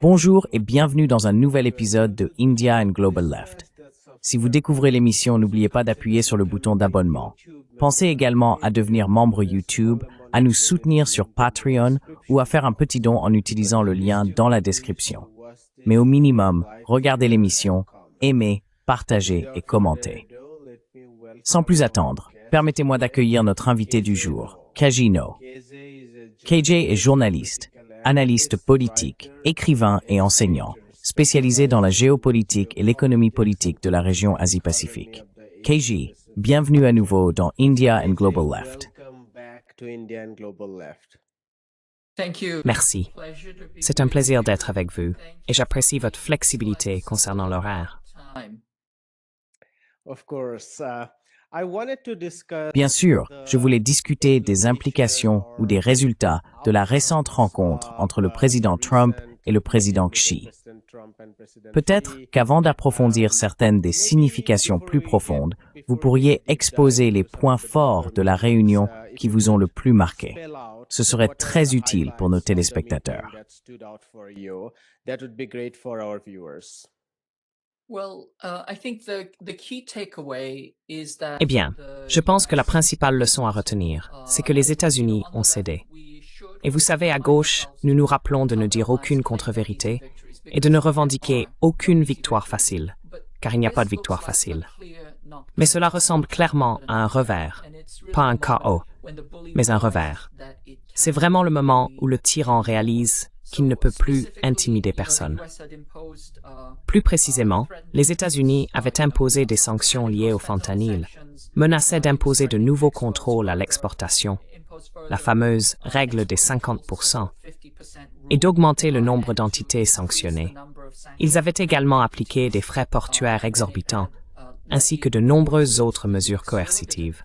Bonjour et bienvenue dans un nouvel épisode de India and Global Left. Si vous découvrez l'émission, n'oubliez pas d'appuyer sur le bouton d'abonnement. Pensez également à devenir membre YouTube, à nous soutenir sur Patreon ou à faire un petit don en utilisant le lien dans la description. Mais au minimum, regardez l'émission, aimez, partagez et commentez. Sans plus attendre, permettez-moi d'accueillir notre invité du jour, KJ No. KJ est journaliste, analyste politique, écrivain et enseignant, spécialisé dans la géopolitique et l'économie politique de la région Asie-Pacifique. KJ, bienvenue à nouveau dans India and Global Left. Merci. C'est un plaisir d'être avec vous et j'apprécie votre flexibilité concernant l'horaire. Bien sûr, je voulais discuter des implications ou des résultats de la récente rencontre entre le président Trump et le président Xi. Peut-être qu'avant d'approfondir certaines des significations plus profondes, vous pourriez exposer les points forts de la réunion qui vous ont le plus marqué. Ce serait très utile pour nos téléspectateurs. Eh bien, je pense que la principale leçon à retenir, c'est que les États-Unis ont cédé. Et vous savez, à gauche, nous nous rappelons de ne dire aucune contre-vérité et de ne revendiquer aucune victoire facile, car il n'y a pas de victoire facile. Mais cela ressemble clairement à un revers, pas un chaos, mais un revers. C'est vraiment le moment où le tyran réalise qu'il ne peut plus intimider personne. Plus précisément, les États-Unis avaient imposé des sanctions liées au fentanyl, menaçaient d'imposer de nouveaux contrôles à l'exportation, la fameuse règle des 50%, et d'augmenter le nombre d'entités sanctionnées. Ils avaient également appliqué des frais portuaires exorbitants, ainsi que de nombreuses autres mesures coercitives.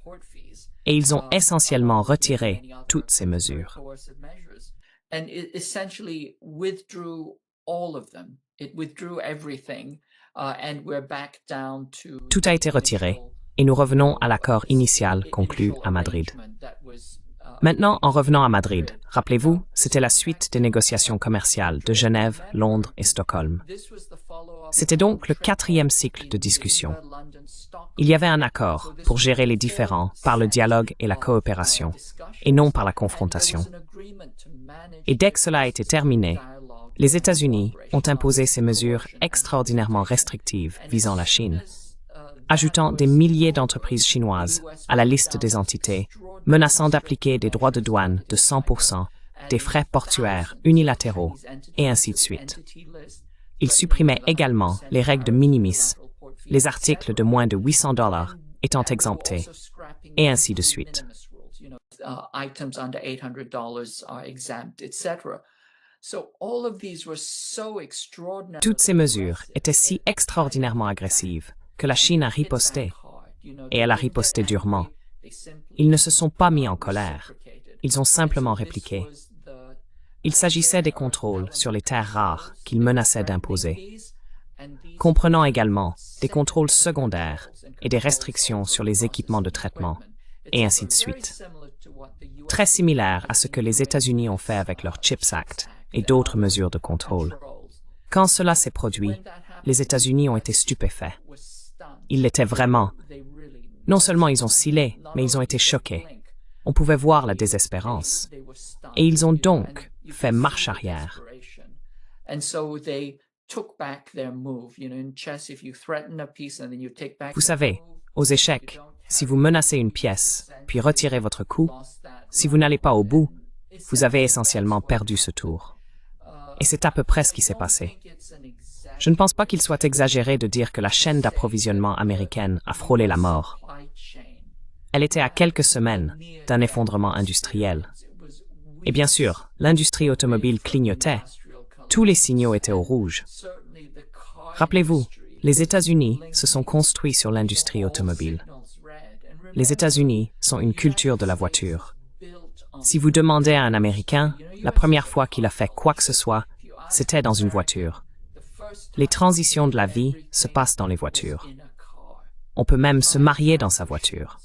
Et ils ont essentiellement retiré toutes ces mesures. Tout a été retiré, et nous revenons à l'accord initial conclu à Madrid. Maintenant, en revenant à Madrid, rappelez-vous, c'était la suite des négociations commerciales de Genève, Londres et Stockholm. C'était donc le 4e cycle de discussion. Il y avait un accord pour gérer les différends par le dialogue et la coopération, et non par la confrontation. Et dès que cela a été terminé, les États-Unis ont imposé ces mesures extraordinairement restrictives visant la Chine, ajoutant des milliers d'entreprises chinoises à la liste des entités, menaçant d'appliquer des droits de douane de 100%, des frais portuaires unilatéraux, et ainsi de suite. Ils supprimaient également les règles de minimis, les articles de moins de $800 étant exemptés, et ainsi de suite. Toutes ces mesures étaient si extraordinairement agressives que la Chine a riposté, et elle a riposté durement. Ils ne se sont pas mis en colère, ils ont simplement répliqué. Il s'agissait des contrôles sur les terres rares qu'ils menaçaient d'imposer, comprenant également des contrôles secondaires et des restrictions sur les équipements de traitement, et ainsi de suite. Très similaire à ce que les États-Unis ont fait avec leur CHIPS Act et d'autres mesures de contrôle. Quand cela s'est produit, les États-Unis ont été stupéfaits. Ils l'étaient vraiment. Non seulement ils ont scellé, mais ils ont été choqués. On pouvait voir la désespérance. Et ils ont donc fait marche arrière. Vous savez, aux échecs, si vous menacez une pièce, puis retirez votre coup, si vous n'allez pas au bout, vous avez essentiellement perdu ce tour. Et c'est à peu près ce qui s'est passé. Je ne pense pas qu'il soit exagéré de dire que la chaîne d'approvisionnement américaine a frôlé la mort. Elle était à quelques semaines d'un effondrement industriel. Et bien sûr, l'industrie automobile clignotait. Tous les signaux étaient au rouge. Rappelez-vous, les États-Unis se sont construits sur l'industrie automobile. Les États-Unis sont une culture de la voiture. Si vous demandez à un Américain, la première fois qu'il a fait quoi que ce soit, c'était dans une voiture. Les transitions de la vie se passent dans les voitures. On peut même se marier dans sa voiture.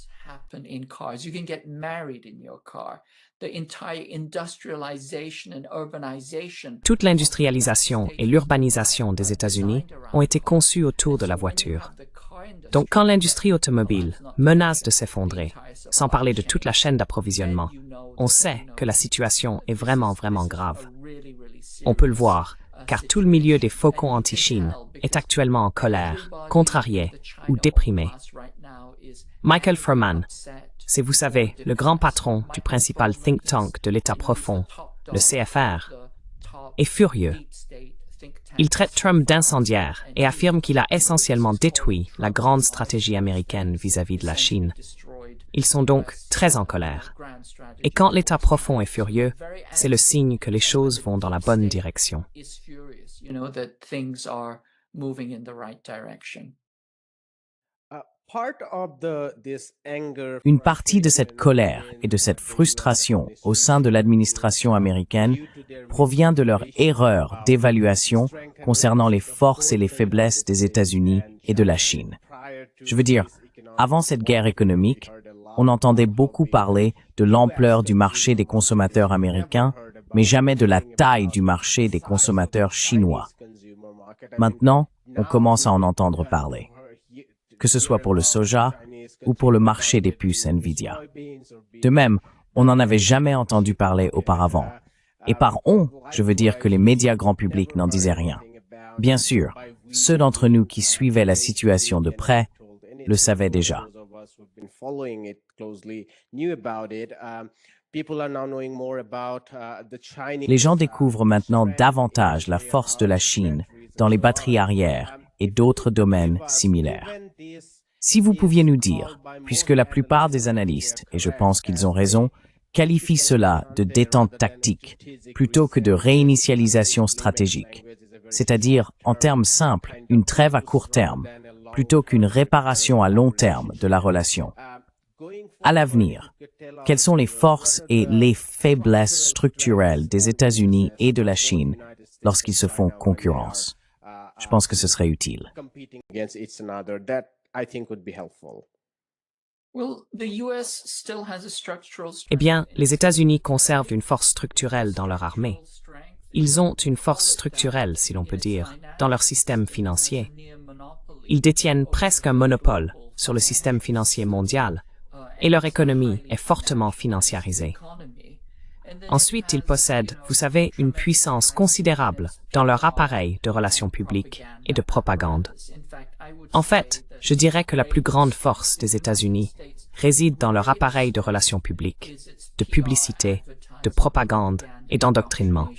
happen in cars. You can get married in your car. The entire industrialization and urbanization. Toute l'industrialisation et l'urbanisation des États-Unis ont été conçues autour de la voiture. Donc quand l'industrie automobile menace de s'effondrer, sans parler de toute la chaîne d'approvisionnement, on sait que la situation est vraiment grave. On peut le voir, car tout le milieu des faucons anti-Chine est actuellement en colère, contrarié ou déprimé. Michael Furman, c'est, vous savez, le grand patron du principal think tank de l'État profond, le CFR, est furieux. Il traite Trump d'incendiaire et affirme qu'il a essentiellement détruit la grande stratégie américaine vis-à-vis de la Chine. Ils sont donc très en colère. Et quand l'État profond est furieux, c'est le signe que les choses vont dans la bonne direction. Une partie de cette colère et de cette frustration au sein de l'administration américaine provient de leur erreur d'évaluation concernant les forces et les faiblesses des États-Unis et de la Chine. Je veux dire, avant cette guerre économique, on entendait beaucoup parler de l'ampleur du marché des consommateurs américains, mais jamais de la taille du marché des consommateurs chinois. Maintenant, on commence à en entendre parler, que ce soit pour le soja ou pour le marché des puces Nvidia. De même, on n'en avait jamais entendu parler auparavant. Et par on, je veux dire que les médias grand public n'en disaient rien. Bien sûr, ceux d'entre nous qui suivaient la situation de près le savaient déjà. Les gens découvrent maintenant davantage la force de la Chine dans les batteries arrière et d'autres domaines similaires. Si vous pouviez nous dire, puisque la plupart des analystes, et je pense qu'ils ont raison, qualifient cela de détente tactique plutôt que de réinitialisation stratégique, c'est-à-dire, en termes simples, une trêve à court terme, plutôt qu'une réparation à long terme de la relation. À l'avenir, quelles sont les forces et les faiblesses structurelles des États-Unis et de la Chine lorsqu'ils se font concurrence? Je pense que ce serait utile. Eh bien, les États-Unis conservent une force structurelle dans leur armée. Ils ont une force structurelle, si l'on peut dire, dans leur système financier. Ils détiennent presque un monopole sur le système financier mondial et leur économie est fortement financiarisée. Ensuite, ils possèdent, vous savez, une puissance considérable dans leur appareil de relations publiques et de propagande. En fait, je dirais que la plus grande force des États-Unis réside dans leur appareil de relations publiques, de publicité, de propagande et d'endoctrinement.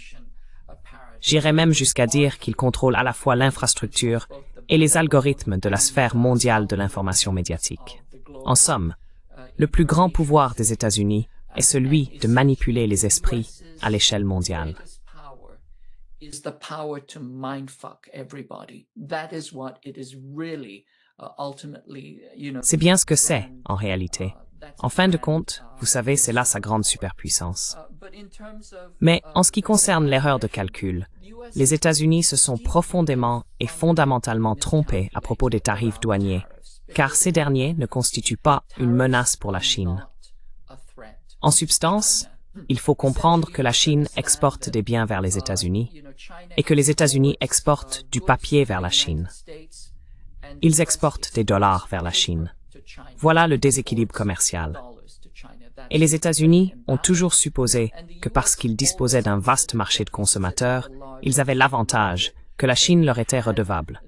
J'irais même jusqu'à dire qu'ils contrôlent à la fois l'infrastructure et les algorithmes de la sphère mondiale de l'information médiatique. En somme, le plus grand pouvoir des États-Unis est celui de manipuler les esprits à l'échelle mondiale. C'est bien ce que c'est, en réalité. En fin de compte, vous savez, c'est là sa grande superpuissance. Mais en ce qui concerne l'erreur de calcul, les États-Unis se sont profondément et fondamentalement trompés à propos des tarifs douaniers, car ces derniers ne constituent pas une menace pour la Chine. En substance, il faut comprendre que la Chine exporte des biens vers les États-Unis et que les États-Unis exportent du papier vers la Chine. Ils exportent des dollars vers la Chine. Voilà le déséquilibre commercial. Et les États-Unis ont toujours supposé que parce qu'ils disposaient d'un vaste marché de consommateurs, ils avaient l'avantage que la Chine leur était redevable.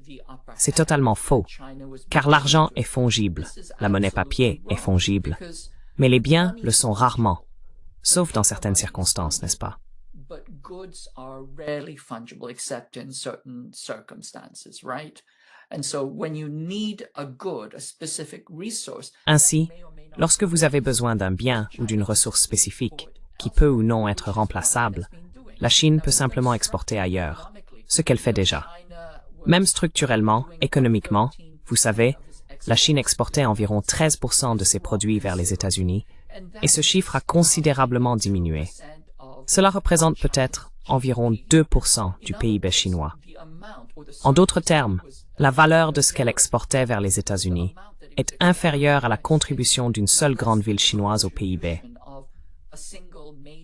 C'est totalement faux, car l'argent est fongible, la monnaie papier est fongible, mais les biens le sont rarement, sauf dans certaines circonstances, n'est-ce pas? Ainsi, lorsque vous avez besoin d'un bien ou d'une ressource spécifique, qui peut ou non être remplaçable, la Chine peut simplement exporter ailleurs, ce qu'elle fait déjà. Même structurellement, économiquement, vous savez, la Chine exportait environ 13% de ses produits vers les États-Unis, et ce chiffre a considérablement diminué. Cela représente peut-être environ 2% du PIB chinois. En d'autres termes, la valeur de ce qu'elle exportait vers les États-Unis est inférieure à la contribution d'une seule grande ville chinoise au PIB.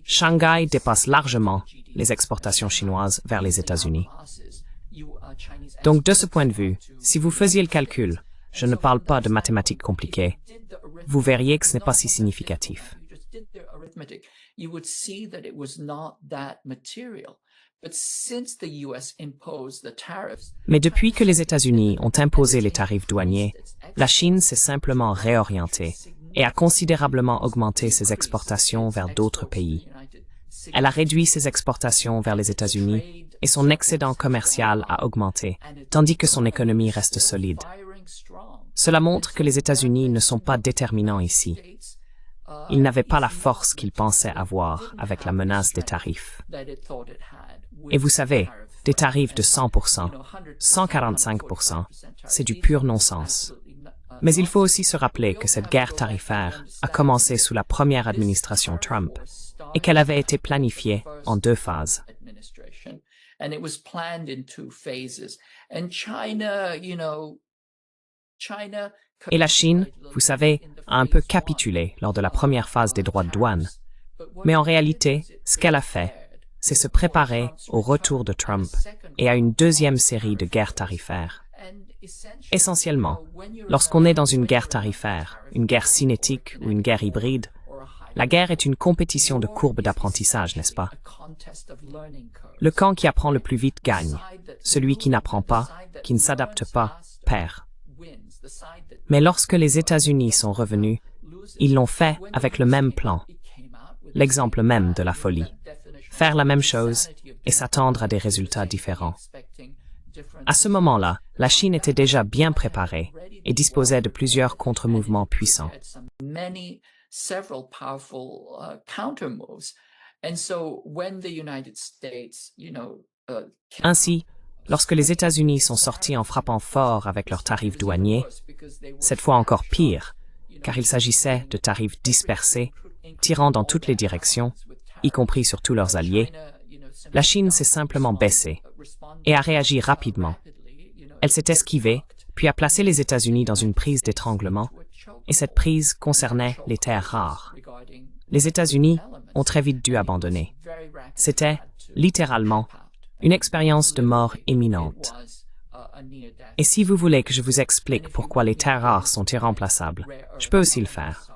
Shanghai dépasse largement les exportations chinoises vers les États-Unis. Donc, de ce point de vue, si vous faisiez le calcul, je ne parle pas de mathématiques compliquées, vous verriez que ce n'est pas si significatif. Mais depuis que les États-Unis ont imposé les tarifs douaniers, la Chine s'est simplement réorientée et a considérablement augmenté ses exportations vers d'autres pays. Elle a réduit ses exportations vers les États-Unis et son excédent commercial a augmenté, tandis que son économie reste solide. Cela montre que les États-Unis ne sont pas déterminants ici. Ils n'avaient pas la force qu'ils pensaient avoir avec la menace des tarifs. Et vous savez, des tarifs de 100%, 145%, c'est du pur non-sens. Mais il faut aussi se rappeler que cette guerre tarifaire a commencé sous la première administration Trump et qu'elle avait été planifiée en 2 phases. Et la Chine, vous savez, a un peu capitulé lors de la première phase des droits de douane. Mais en réalité, ce qu'elle a fait, c'est se préparer au retour de Trump et à une deuxième série de guerres tarifaires. Essentiellement, lorsqu'on est dans une guerre tarifaire, une guerre cinétique ou une guerre hybride, la guerre est une compétition de courbes d'apprentissage, n'est-ce pas? Le camp qui apprend le plus vite gagne. Celui qui n'apprend pas, qui ne s'adapte pas, perd. Mais lorsque les États-Unis sont revenus, ils l'ont fait avec le même plan. L'exemple même de la folie. Faire la même chose et s'attendre à des résultats différents. À ce moment-là, la Chine était déjà bien préparée et disposait de plusieurs contre-mouvements puissants. Ainsi, lorsque les États-Unis sont sortis en frappant fort avec leurs tarifs douaniers, cette fois encore pire, car il s'agissait de tarifs dispersés, tirant dans toutes les directions, y compris sur tous leurs alliés, la Chine s'est simplement baissée et a réagi rapidement. Elle s'est esquivée, puis a placé les États-Unis dans une prise d'étranglement, et cette prise concernait les terres rares. Les États-Unis ont très vite dû abandonner. C'était, littéralement, une expérience de mort imminente. Et si vous voulez que je vous explique pourquoi les terres rares sont irremplaçables, je peux aussi le faire.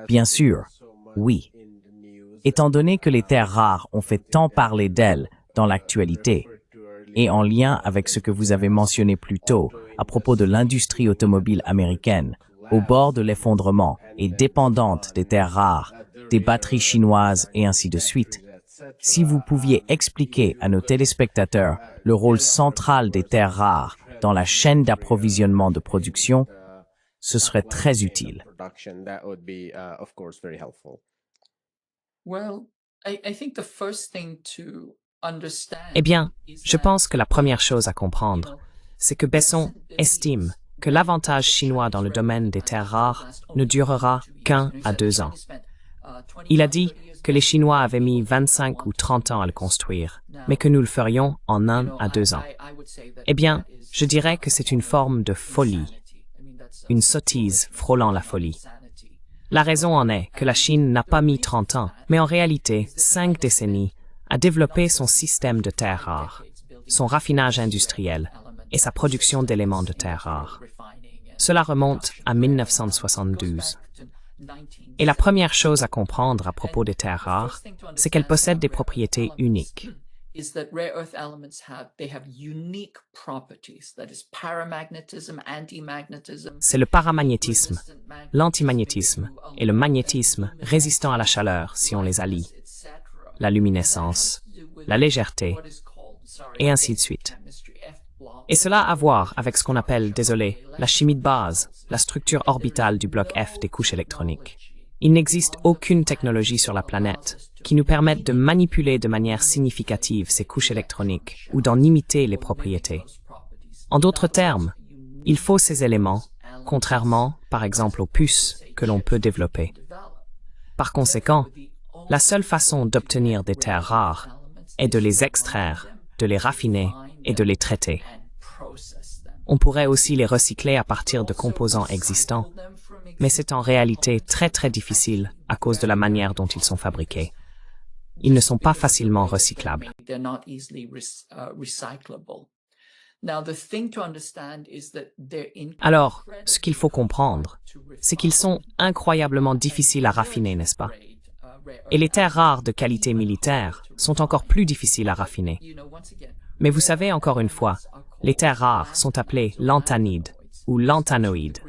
Bien sûr, oui. Étant donné que les terres rares ont fait tant parler d'elles dans l'actualité, et en lien avec ce que vous avez mentionné plus tôt à propos de l'industrie automobile américaine, au bord de l'effondrement et dépendante des terres rares, des batteries chinoises et ainsi de suite. Si vous pouviez expliquer à nos téléspectateurs le rôle central des terres rares dans la chaîne d'approvisionnement de production, ce serait très utile. Eh bien, je pense que la première chose à comprendre, c'est que Besson estime que l'avantage chinois dans le domaine des terres rares ne durera qu'1 à 2 ans. Il a dit que les Chinois avaient mis 25 ou 30 ans à le construire, mais que nous le ferions en 1 à 2 ans. Eh bien, je dirais que c'est une forme de folie, une sottise frôlant la folie. La raison en est que la Chine n'a pas mis 30 ans, mais en réalité 5 décennies, à développer son système de terres rares, son raffinage industriel et sa production d'éléments de terres rares. Cela remonte à 1972. Et la première chose à comprendre à propos des terres rares, c'est qu'elles possèdent des propriétés uniques. C'est le paramagnétisme, l'antimagnétisme et le magnétisme résistant à la chaleur si on les allie, la luminescence, la légèreté, et ainsi de suite. Et cela a à voir avec ce qu'on appelle, désolé, la chimie de base, la structure orbitale du bloc F des couches électroniques. Il n'existe aucune technologie sur la planète qui nous permette de manipuler de manière significative ces couches électroniques ou d'en imiter les propriétés. En d'autres termes, il faut ces éléments, contrairement, par exemple, aux puces que l'on peut développer. Par conséquent, la seule façon d'obtenir des terres rares est de les extraire, de les raffiner et de les traiter. On pourrait aussi les recycler à partir de composants existants, mais c'est en réalité très difficile à cause de la manière dont ils sont fabriqués. Ils ne sont pas facilement recyclables. Alors, ce qu'il faut comprendre, c'est qu'ils sont incroyablement difficiles à raffiner, n'est-ce pas? Et les terres rares de qualité militaire sont encore plus difficiles à raffiner. Mais vous savez, encore une fois, les terres rares sont appelées lanthanides ou lanthanoïdes.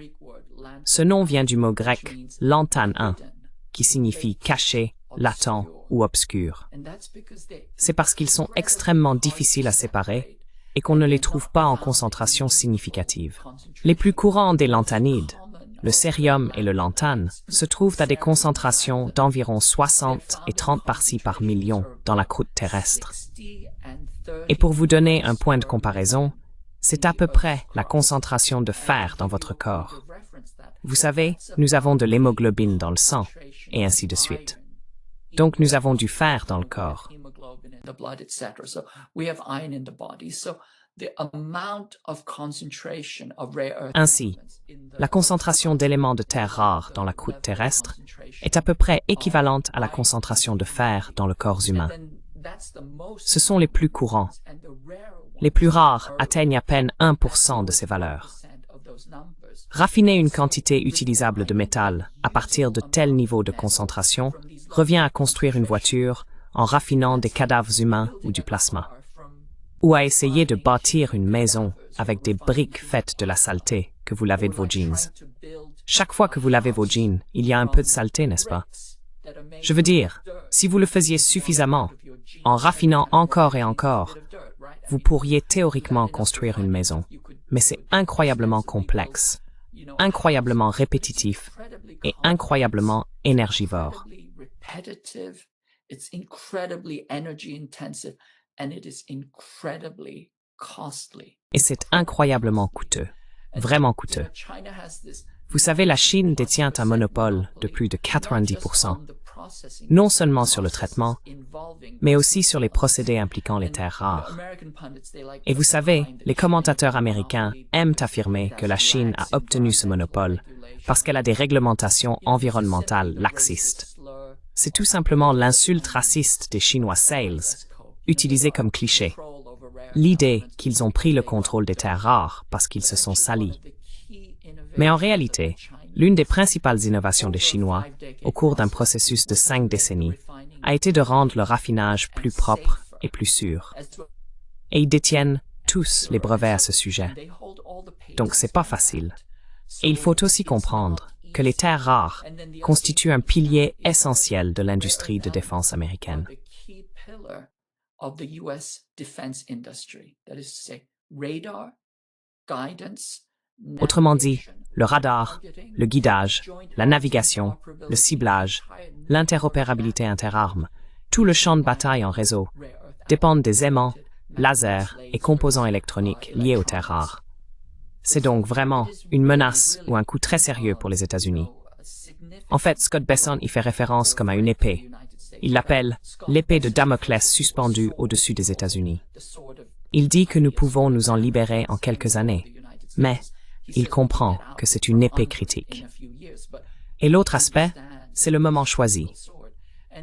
Ce nom vient du mot grec lanthan, qui signifie caché, latent ou obscur. C'est parce qu'ils sont extrêmement difficiles à séparer et qu'on ne les trouve pas en concentration significative. Les plus courants des lanthanides, le cérium et le lanthan, se trouvent à des concentrations d'environ 60 et 30 parties par million dans la croûte terrestre. Et pour vous donner un point de comparaison, c'est à peu près la concentration de fer dans votre corps. Vous savez, nous avons de l'hémoglobine dans le sang, et ainsi de suite. Donc nous avons du fer dans le corps. Ainsi, la concentration d'éléments de terre rares dans la croûte terrestre est à peu près équivalente à la concentration de fer dans le corps humain. Ce sont les plus courants. Les plus rares atteignent à peine 1% de ces valeurs. Raffiner une quantité utilisable de métal à partir de tel niveau de concentration revient à construire une voiture en raffinant des cadavres humains ou du plasma, ou à essayer de bâtir une maison avec des briques faites de la saleté que vous lavez de vos jeans. Chaque fois que vous lavez vos jeans, il y a un peu de saleté, n'est-ce pas? Je veux dire, si vous le faisiez suffisamment, en raffinant encore et encore, vous pourriez théoriquement construire une maison. Mais c'est incroyablement complexe, incroyablement répétitif et incroyablement énergivore. Et c'est incroyablement coûteux, vraiment coûteux. Vous savez, la Chine détient un monopole de plus de 90%, non seulement sur le traitement, mais aussi sur les procédés impliquant les terres rares. Et vous savez, les commentateurs américains aiment affirmer que la Chine a obtenu ce monopole parce qu'elle a des réglementations environnementales laxistes. C'est tout simplement l'insulte raciste des Chinois sales, utilisée comme cliché. L'idée qu'ils ont pris le contrôle des terres rares parce qu'ils se sont salis. Mais en réalité, l'une des principales innovations des Chinois, au cours d'un processus de 5 décennies, a été de rendre le raffinage plus propre et plus sûr. Et ils détiennent tous les brevets à ce sujet. Donc c'est pas facile. Et il faut aussi comprendre que les terres rares constituent un pilier essentiel de l'industrie de défense américaine. Autrement dit, le radar, le guidage, la navigation, le ciblage, l'interopérabilité interarmes, tout le champ de bataille en réseau dépendent des aimants, lasers et composants électroniques liés aux terres rares. C'est donc vraiment une menace ou un coup très sérieux pour les États-Unis. En fait, Scott Bessent y fait référence comme à une épée. Il l'appelle l'épée de Damoclès suspendue au-dessus des États-Unis. Il dit que nous pouvons nous en libérer en quelques années, mais il comprend que c'est une épée critique. Et l'autre aspect, c'est le moment choisi.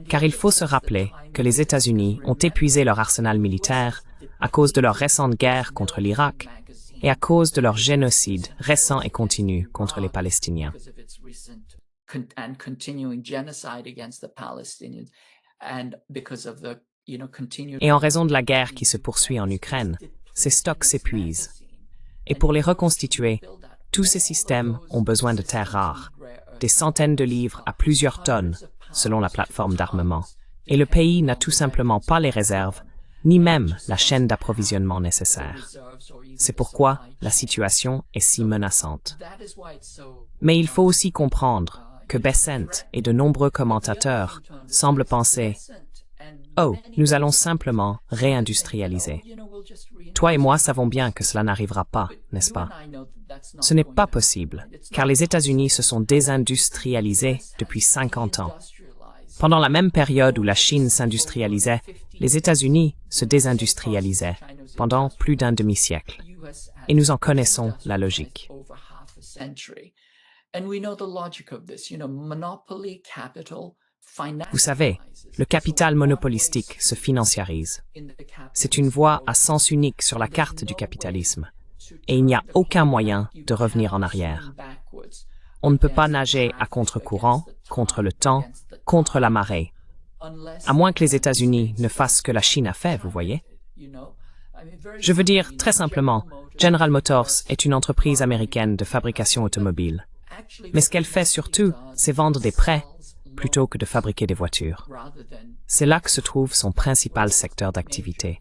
Car il faut se rappeler que les États-Unis ont épuisé leur arsenal militaire à cause de leur récente guerre contre l'Irak et à cause de leur génocide récent et continu contre les Palestiniens. Et en raison de la guerre qui se poursuit en Ukraine, ces stocks s'épuisent. Et pour les reconstituer, tous ces systèmes ont besoin de terres rares, des centaines de livres à plusieurs tonnes, selon la plateforme d'armement. Et le pays n'a tout simplement pas les réserves, ni même la chaîne d'approvisionnement nécessaire. C'est pourquoi la situation est si menaçante. Mais il faut aussi comprendre que Bessent et de nombreux commentateurs semblent penser « Oh, nous allons simplement réindustrialiser. » Toi et moi savons bien que cela n'arrivera pas, n'est-ce pas? Ce n'est pas possible, car les États-Unis se sont désindustrialisés depuis 50 ans. Pendant la même période où la Chine s'industrialisait, les États-Unis se désindustrialisaient pendant plus d'un demi-siècle. Et nous en connaissons la logique. Vous savez, le capital monopolistique se financiarise. C'est une voie à sens unique sur la carte du capitalisme. Et il n'y a aucun moyen de revenir en arrière. On ne peut pas nager à contre-courant, contre le temps, contre la marée. À moins que les États-Unis ne fassent ce que la Chine a fait, vous voyez. Je veux dire, très simplement, General Motors est une entreprise américaine de fabrication automobile. Mais ce qu'elle fait surtout, c'est vendre des prêts plutôt que de fabriquer des voitures. C'est là que se trouve son principal secteur d'activité.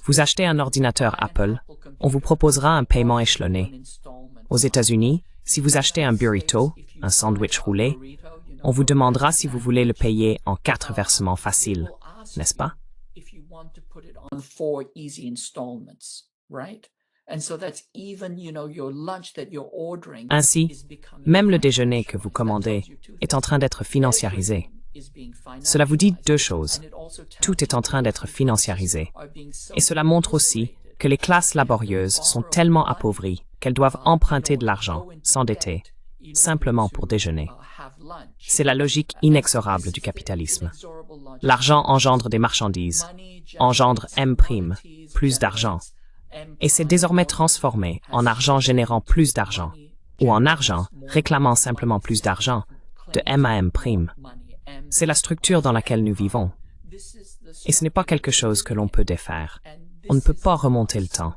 Vous achetez un ordinateur Apple, on vous proposera un paiement échelonné. Aux États-Unis, si vous achetez un burrito, un sandwich roulé, on vous demandera si vous voulez le payer en 4 versements faciles, n'est-ce pas? Ainsi, même le déjeuner que vous commandez est en train d'être financiarisé. Cela vous dit 2 choses. Tout est en train d'être financiarisé. Et cela montre aussi que les classes laborieuses sont tellement appauvries qu'elles doivent emprunter de l'argent, s'endetter, simplement pour déjeuner. C'est la logique inexorable du capitalisme. L'argent engendre des marchandises, engendre M', plus d'argent, et c'est désormais transformé en argent générant plus d'argent, ou en argent réclamant simplement plus d'argent, de M à M'. C'est la structure dans laquelle nous vivons. Et ce n'est pas quelque chose que l'on peut défaire. On ne peut pas remonter le temps.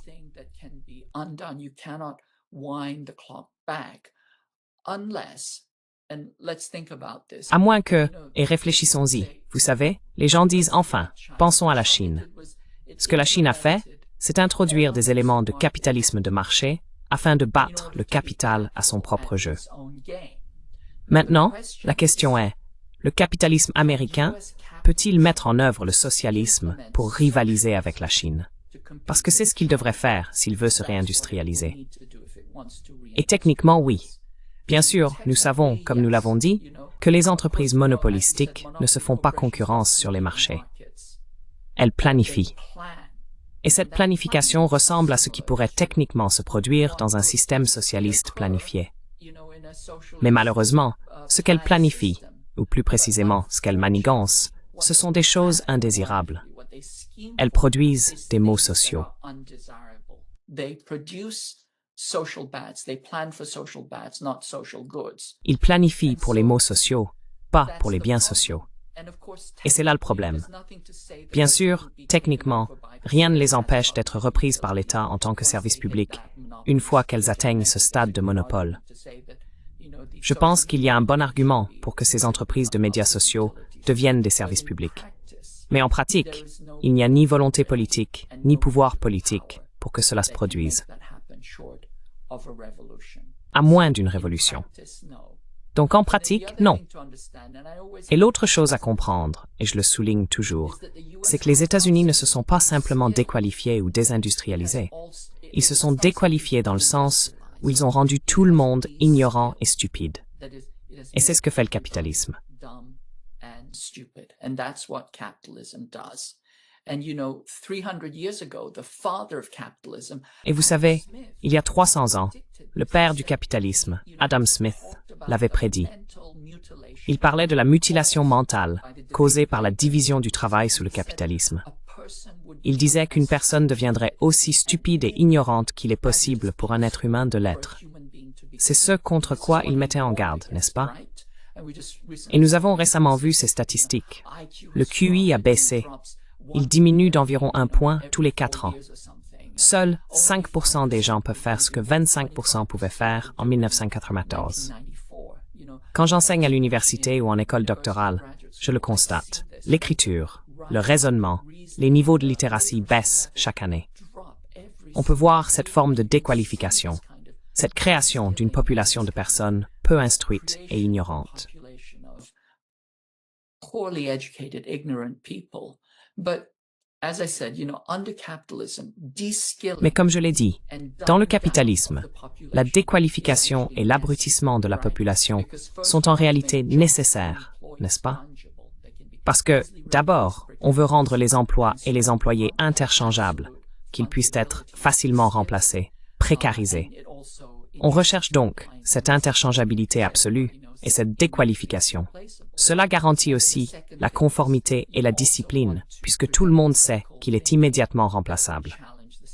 À moins que, et réfléchissons-y, vous savez, les gens disent enfin, pensons à la Chine. Ce que la Chine a fait, c'est introduire des éléments de capitalisme de marché afin de battre le capital à son propre jeu. Maintenant, la question est, le capitalisme américain peut-il mettre en œuvre le socialisme pour rivaliser avec la Chine? Parce que c'est ce qu'il devrait faire s'il veut se réindustrialiser. Et techniquement, oui. Bien sûr, nous savons, comme nous l'avons dit, que les entreprises monopolistiques ne se font pas concurrence sur les marchés. Elles planifient. Et cette planification ressemble à ce qui pourrait techniquement se produire dans un système socialiste planifié. Mais malheureusement, ce qu'elles planifient, ou plus précisément ce qu'elles manigancent, ce sont des choses indésirables. Elles produisent des maux sociaux. Ils planifient pour les maux sociaux, pas pour les biens sociaux. Et c'est là le problème. Bien sûr, techniquement, rien ne les empêche d'être reprises par l'État en tant que service public, une fois qu'elles atteignent ce stade de monopole. Je pense qu'il y a un bon argument pour que ces entreprises de médias sociaux deviennent des services publics. Mais en pratique, il n'y a ni volonté politique, ni pouvoir politique pour que cela se produise. À moins d'une révolution. Donc en pratique, non. Et l'autre chose à comprendre, et je le souligne toujours, c'est que les États-Unis ne se sont pas simplement déqualifiés ou désindustrialisés. Ils se sont déqualifiés dans le sens où ils ont rendu tout le monde ignorant et stupide. Et c'est ce que fait le capitalisme. Et vous savez, il y a 300 ans, le père du capitalisme, Adam Smith, l'avait prédit. Il parlait de la mutilation mentale causée par la division du travail sous le capitalisme. Il disait qu'une personne deviendrait aussi stupide et ignorante qu'il est possible pour un être humain de l'être. C'est ce contre quoi il mettait en garde, n'est-ce pas? Et nous avons récemment vu ces statistiques. Le QI a baissé. Il diminue d'environ 1 point tous les 4 ans. Seuls 5% des gens peuvent faire ce que 25% pouvaient faire en 1994. Quand j'enseigne à l'université ou en école doctorale, je le constate. L'écriture, le raisonnement, les niveaux de littératie baissent chaque année. On peut voir cette forme de déqualification, cette création d'une population de personnes peu instruites et ignorantes. Mais comme je l'ai dit, dans le capitalisme, la déqualification et l'abrutissement de la population sont en réalité nécessaires, n'est-ce pas? Parce que, d'abord, on veut rendre les emplois et les employés interchangeables, qu'ils puissent être facilement remplacés, précarisés. On recherche donc cette interchangeabilité absolue et cette déqualification. Cela garantit aussi la conformité et la discipline, puisque tout le monde sait qu'il est immédiatement remplaçable.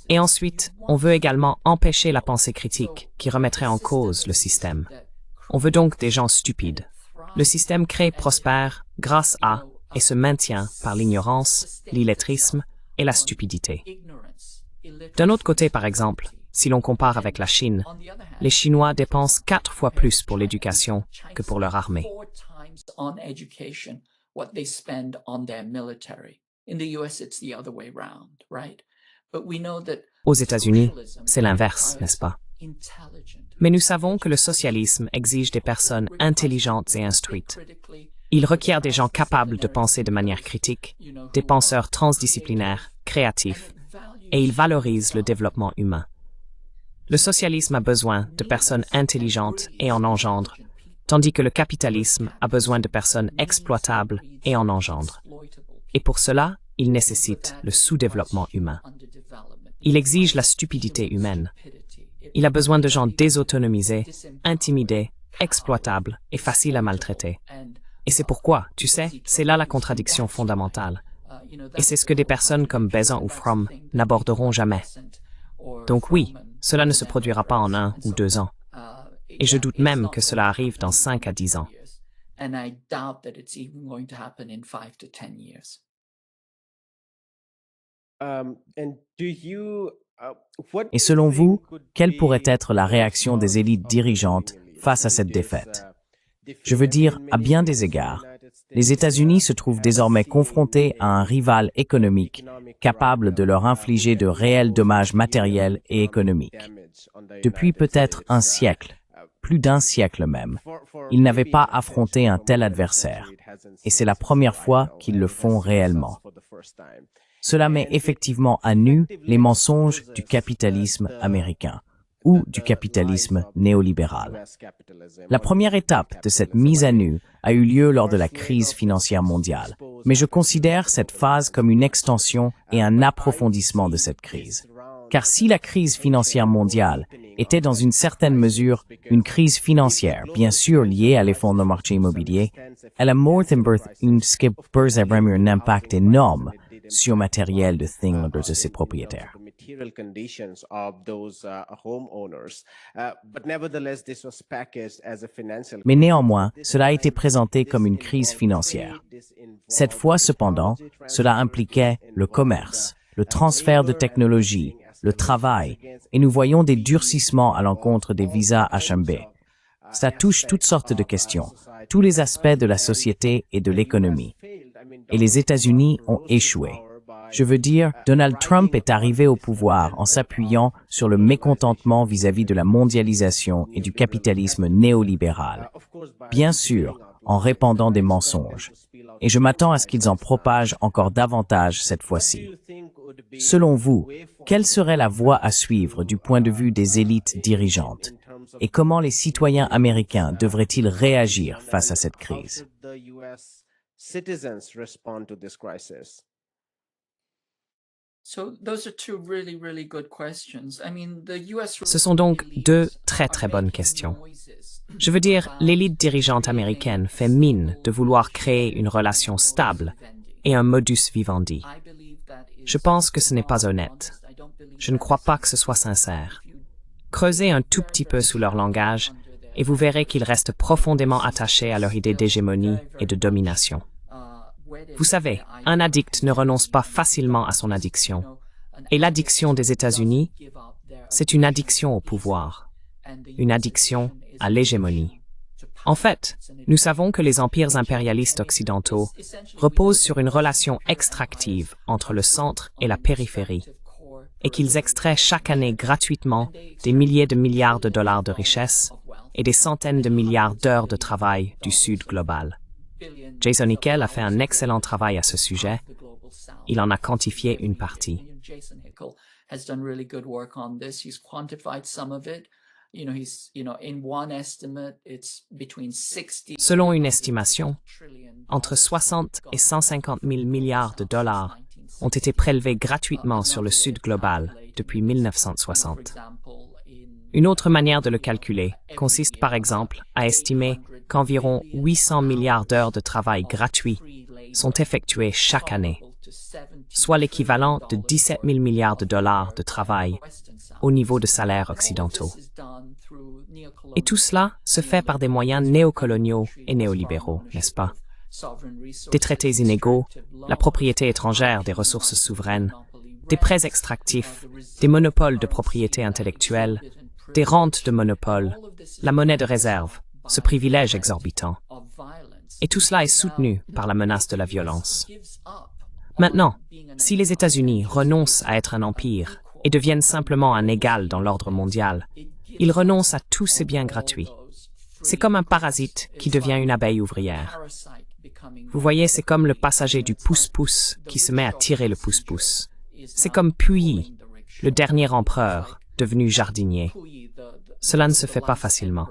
Et ensuite, on veut également empêcher la pensée critique qui remettrait en cause le système. On veut donc des gens stupides. Le système créé prospère grâce à et se maintient par l'ignorance, l'illettrisme et la stupidité. D'un autre côté, par exemple, si l'on compare avec la Chine, les Chinois dépensent 4 fois plus pour l'éducation que pour leur armée. Aux États-Unis, c'est l'inverse, n'est-ce pas? Mais nous savons que le socialisme exige des personnes intelligentes et instruites. Il requiert des gens capables de penser de manière critique, des penseurs transdisciplinaires, créatifs, et il valorise le développement humain. Le socialisme a besoin de personnes intelligentes et en engendre, tandis que le capitalisme a besoin de personnes exploitables et en engendre. Et pour cela, il nécessite le sous-développement humain. Il exige la stupidité humaine. Il a besoin de gens désautonomisés, intimidés, exploitables et faciles à maltraiter. Et c'est pourquoi, tu sais, c'est là la contradiction fondamentale. Et c'est ce que des personnes comme Bézant ou Fromm n'aborderont jamais. Donc oui, cela ne se produira pas en 1 ou 2 ans. Et je doute même que cela arrive dans 5 à 10 ans. Et selon vous, quelle pourrait être la réaction des élites dirigeantes face à cette défaite? Je veux dire, à bien des égards, les États-Unis se trouvent désormais confrontés à un rival économique capable de leur infliger de réels dommages matériels et économiques. Depuis peut-être un siècle, plus d'un siècle même, ils n'avaient pas affronté un tel adversaire, et c'est la première fois qu'ils le font réellement. Cela met effectivement à nu les mensonges du capitalisme américain ou du capitalisme néolibéral. La première étape de cette mise à nu a eu lieu lors de la crise financière mondiale, mais je considère cette phase comme une extension et un approfondissement de cette crise. Car si la crise financière mondiale était dans une certaine mesure une crise financière, bien sûr liée à l'effondrement du marché immobilier, elle a un impact énorme sur le matériel de Thingler de ses propriétaires. Mais néanmoins, cela a été présenté comme une crise financière. Cette fois, cependant, cela impliquait le commerce, le transfert de technologie, le travail, et nous voyons des durcissements à l'encontre des visas H-1B. Ça touche toutes sortes de questions, tous les aspects de la société et de l'économie. Et les États-Unis ont échoué. Je veux dire, Donald Trump est arrivé au pouvoir en s'appuyant sur le mécontentement vis-à-vis de la mondialisation et du capitalisme néolibéral. Bien sûr, en répandant des mensonges. Et je m'attends à ce qu'ils en propagent encore davantage cette fois-ci. Selon vous, quelle serait la voie à suivre du point de vue des élites dirigeantes? Et comment les citoyens américains devraient-ils réagir face à cette crise? Ce sont donc 2 très très bonnes questions. Je veux dire, l'élite dirigeante américaine fait mine de vouloir créer une relation stable et un modus vivendi. Je pense que ce n'est pas honnête. Je ne crois pas que ce soit sincère. Creusez un tout petit peu sous leur langage et vous verrez qu'ils restent profondément attachés à leur idée d'hégémonie et de domination. Vous savez, un addict ne renonce pas facilement à son addiction. Et l'addiction des États-Unis, c'est une addiction au pouvoir, une addiction à l'hégémonie. En fait, nous savons que les empires impérialistes occidentaux reposent sur une relation extractive entre le centre et la périphérie, et qu'ils extraient chaque année gratuitement des milliers de milliards de dollars de richesse et des centaines de milliards d'heures de travail du Sud global. Jason Hickel a fait un excellent travail à ce sujet. Il en a quantifié une partie. Selon une estimation, entre 60 et 150 000 milliards de dollars ont été prélevés gratuitement sur le Sud global depuis 1960. Une autre manière de le calculer consiste par exemple à estimer qu'environ 800 milliards d'heures de travail gratuits sont effectuées chaque année, soit l'équivalent de 17 000 milliards de dollars de travail au niveau de salaires occidentaux. Et tout cela se fait par des moyens néocoloniaux et néolibéraux, n'est-ce pas? Des traités inégaux, la propriété étrangère des ressources souveraines, des prêts extractifs, des monopoles de propriété intellectuelle, des rentes de monopole, la monnaie de réserve, ce privilège exorbitant. Et tout cela est soutenu par la menace de la violence. Maintenant, si les États-Unis renoncent à être un empire et deviennent simplement un égal dans l'ordre mondial, ils renoncent à tous ces biens gratuits. C'est comme un parasite qui devient une abeille ouvrière. Vous voyez, c'est comme le passager du pouce-pouce qui se met à tirer le pouce-pouce. C'est comme Puyi, le dernier empereur, devenu jardinier. Cela ne se fait pas facilement.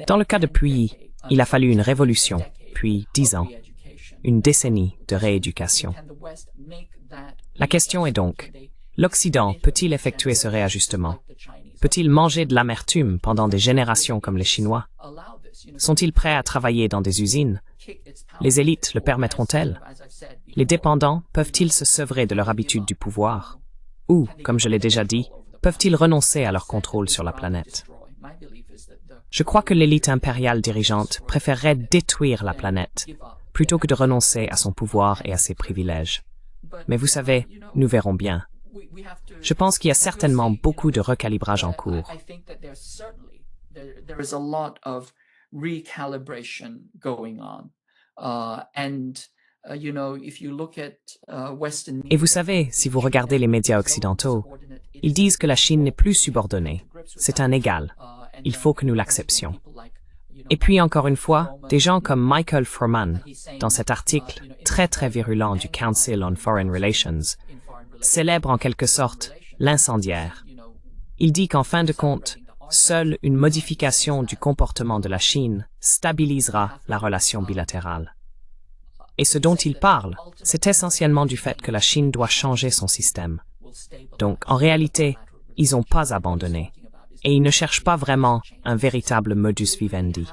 Dans le cas de Puyi, il a fallu une révolution, puis 10 ans, une décennie de rééducation. La question est donc, l'Occident peut-il effectuer ce réajustement? Peut-il manger de l'amertume pendant des générations comme les Chinois? Sont-ils prêts à travailler dans des usines? Les élites le permettront-elles? Les dépendants peuvent-ils se sevrer de leur habitude du pouvoir? Ou, comme je l'ai déjà dit, peuvent-ils renoncer à leur contrôle sur la planète? Je crois que l'élite impériale dirigeante préférerait détruire la planète plutôt que de renoncer à son pouvoir et à ses privilèges. Mais vous savez, nous verrons bien. Je pense qu'il y a certainement beaucoup de recalibrage en cours. Et vous savez, si vous regardez les médias occidentaux, ils disent que la Chine n'est plus subordonnée. C'est un égal. Il faut que nous l'acceptions. Et puis, encore une fois, des gens comme Michael Froman, dans cet article très virulent du Council on Foreign Relations, célèbre en quelque sorte l'incendiaire. Il dit qu'en fin de compte, seule une modification du comportement de la Chine stabilisera la relation bilatérale. Et ce dont il parle, c'est essentiellement du fait que la Chine doit changer son système. Donc, en réalité, ils n'ont pas abandonné. Et ils ne cherchent pas vraiment un véritable modus vivendi.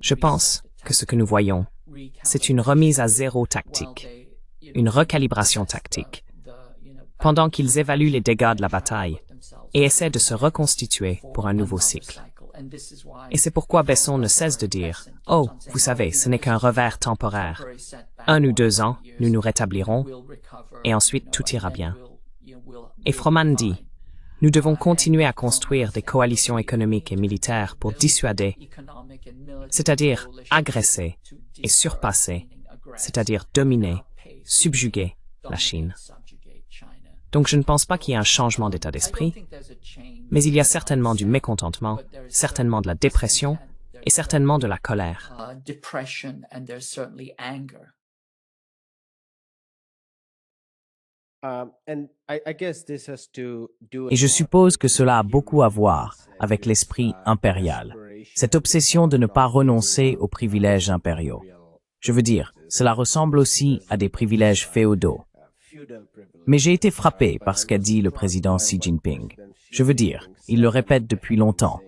Je pense que ce que nous voyons, c'est une remise à zéro tactique, une recalibration tactique, pendant qu'ils évaluent les dégâts de la bataille et essaient de se reconstituer pour un nouveau cycle. Et c'est pourquoi Besson ne cesse de dire « Oh, vous savez, ce n'est qu'un revers temporaire. 1 ou 2 ans, nous nous rétablirons, et ensuite tout ira bien. » Et Froman dit « Nous devons continuer à construire des coalitions économiques et militaires pour dissuader, c'est-à-dire agresser et surpasser, c'est-à-dire dominer, subjuguer la Chine. » Donc je ne pense pas qu'il y ait un changement d'état d'esprit, mais il y a certainement du mécontentement, certainement de la dépression et certainement de la colère. Et je suppose que cela a beaucoup à voir avec l'esprit impérial, cette obsession de ne pas renoncer aux privilèges impériaux. Je veux dire, cela ressemble aussi à des privilèges féodaux. Mais j'ai été frappé par ce qu'a dit le président Xi Jinping. Je veux dire, il le répète depuis longtemps,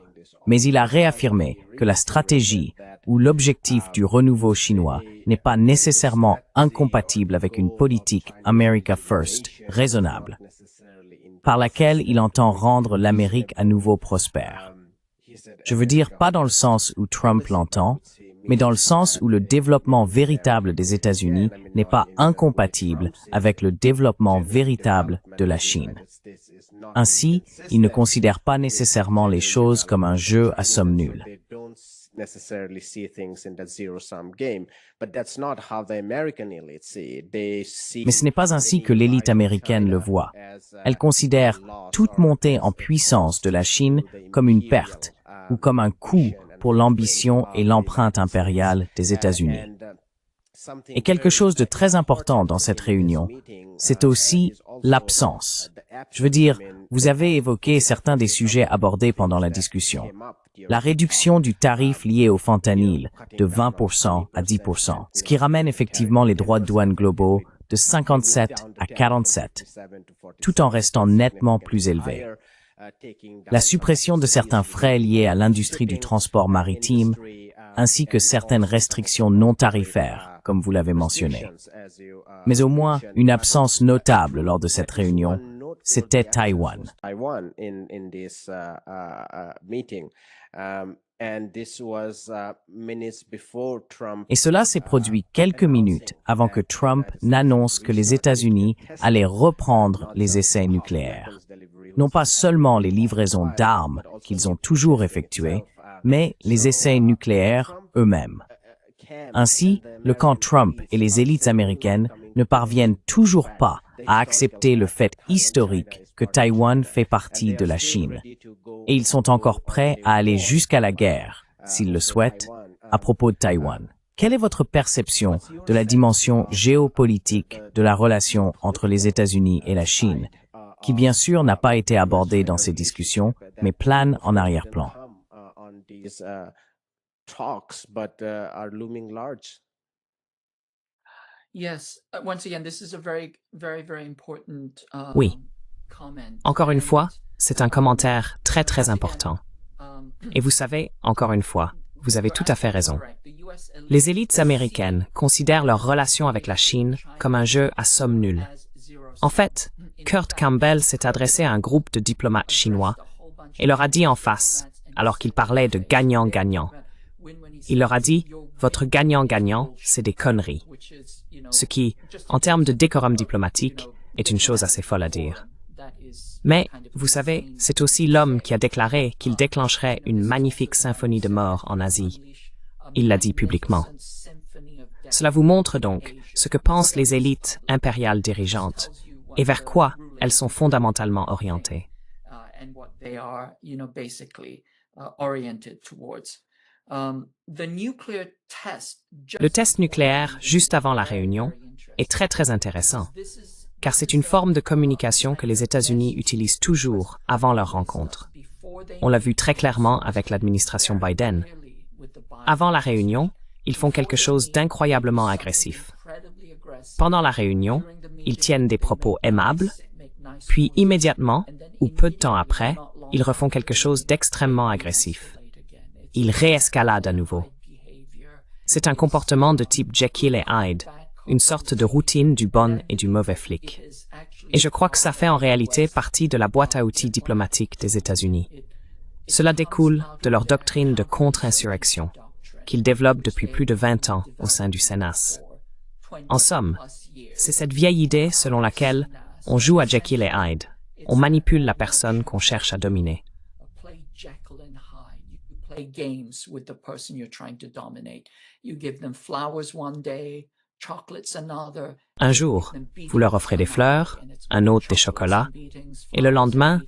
mais il a réaffirmé que la stratégie ou l'objectif du renouveau chinois n'est pas nécessairement incompatible avec une politique America First raisonnable, par laquelle il entend rendre l'Amérique à nouveau prospère. Je veux dire pas dans le sens où Trump l'entend, mais dans le sens où le développement véritable des États-Unis n'est pas incompatible avec le développement véritable de la Chine. Ainsi, il ne considère pas nécessairement les choses comme un jeu à somme nulle. Mais ce n'est pas ainsi que l'élite américaine le voit. Elle considère toute montée en puissance de la Chine comme une perte ou comme un coût pour l'ambition et l'empreinte impériale des États-Unis. Et quelque chose de très important dans cette réunion, c'est aussi l'absence. Je veux dire, vous avez évoqué certains des sujets abordés pendant la discussion. La réduction du tarif lié au fentanyl de 20% à 10%, ce qui ramène effectivement les droits de douane globaux de 57 à 47, tout en restant nettement plus élevés. La suppression de certains frais liés à l'industrie du transport maritime, ainsi que certaines restrictions non tarifaires, comme vous l'avez mentionné. Mais au moins, une absence notable lors de cette réunion, c'était Taïwan. Et cela s'est produit quelques minutes avant que Trump n'annonce que les États-Unis allaient reprendre les essais nucléaires. Non pas seulement les livraisons d'armes qu'ils ont toujours effectuées, mais les essais nucléaires eux-mêmes. Ainsi, le camp Trump et les élites américaines ne parviennent toujours pas à accepter le fait historique que Taïwan fait partie de la Chine. Et ils sont encore prêts à aller jusqu'à la guerre, s'ils le souhaitent, à propos de Taïwan. Quelle est votre perception de la dimension géopolitique de la relation entre les États-Unis et la Chine, qui bien sûr n'a pas été abordée dans ces discussions, mais plane en arrière-plan? Oui. Encore une fois, c'est un commentaire très très important. Et vous savez, encore une fois, vous avez tout à fait raison. Les élites américaines considèrent leur relation avec la Chine comme un jeu à somme nulle. En fait, Kurt Campbell s'est adressé à un groupe de diplomates chinois et leur a dit en face, alors qu'il parlait de gagnant-gagnant. Il leur a dit, votre gagnant-gagnant, c'est des conneries. Ce qui, en termes de décorum diplomatique, est une chose assez folle à dire. Mais, vous savez, c'est aussi l'homme qui a déclaré qu'il déclencherait une magnifique symphonie de mort en Asie. Il l'a dit publiquement. Cela vous montre donc ce que pensent les élites impériales dirigeantes et vers quoi elles sont fondamentalement orientées. Le test nucléaire juste avant la réunion est très très intéressant, car c'est une forme de communication que les États-Unis utilisent toujours avant leur rencontre. On l'a vu très clairement avec l'administration Biden. Avant la réunion, ils font quelque chose d'incroyablement agressif. Pendant la réunion, ils tiennent des propos aimables, puis immédiatement, ou peu de temps après, ils refont quelque chose d'extrêmement agressif. Ils réescaladent à nouveau. C'est un comportement de type Jekyll et Hyde, une sorte de routine du bon et du mauvais flic. Et je crois que ça fait en réalité partie de la boîte à outils diplomatique des États-Unis. Cela découle de leur doctrine de contre-insurrection, qu'ils développent depuis plus de 20 ans au sein du Sénat. En somme, c'est cette vieille idée selon laquelle on joue à Jekyll et Hyde, on manipule la personne qu'on cherche à dominer. Un jour, vous leur offrez des fleurs, un autre des chocolats, et le lendemain,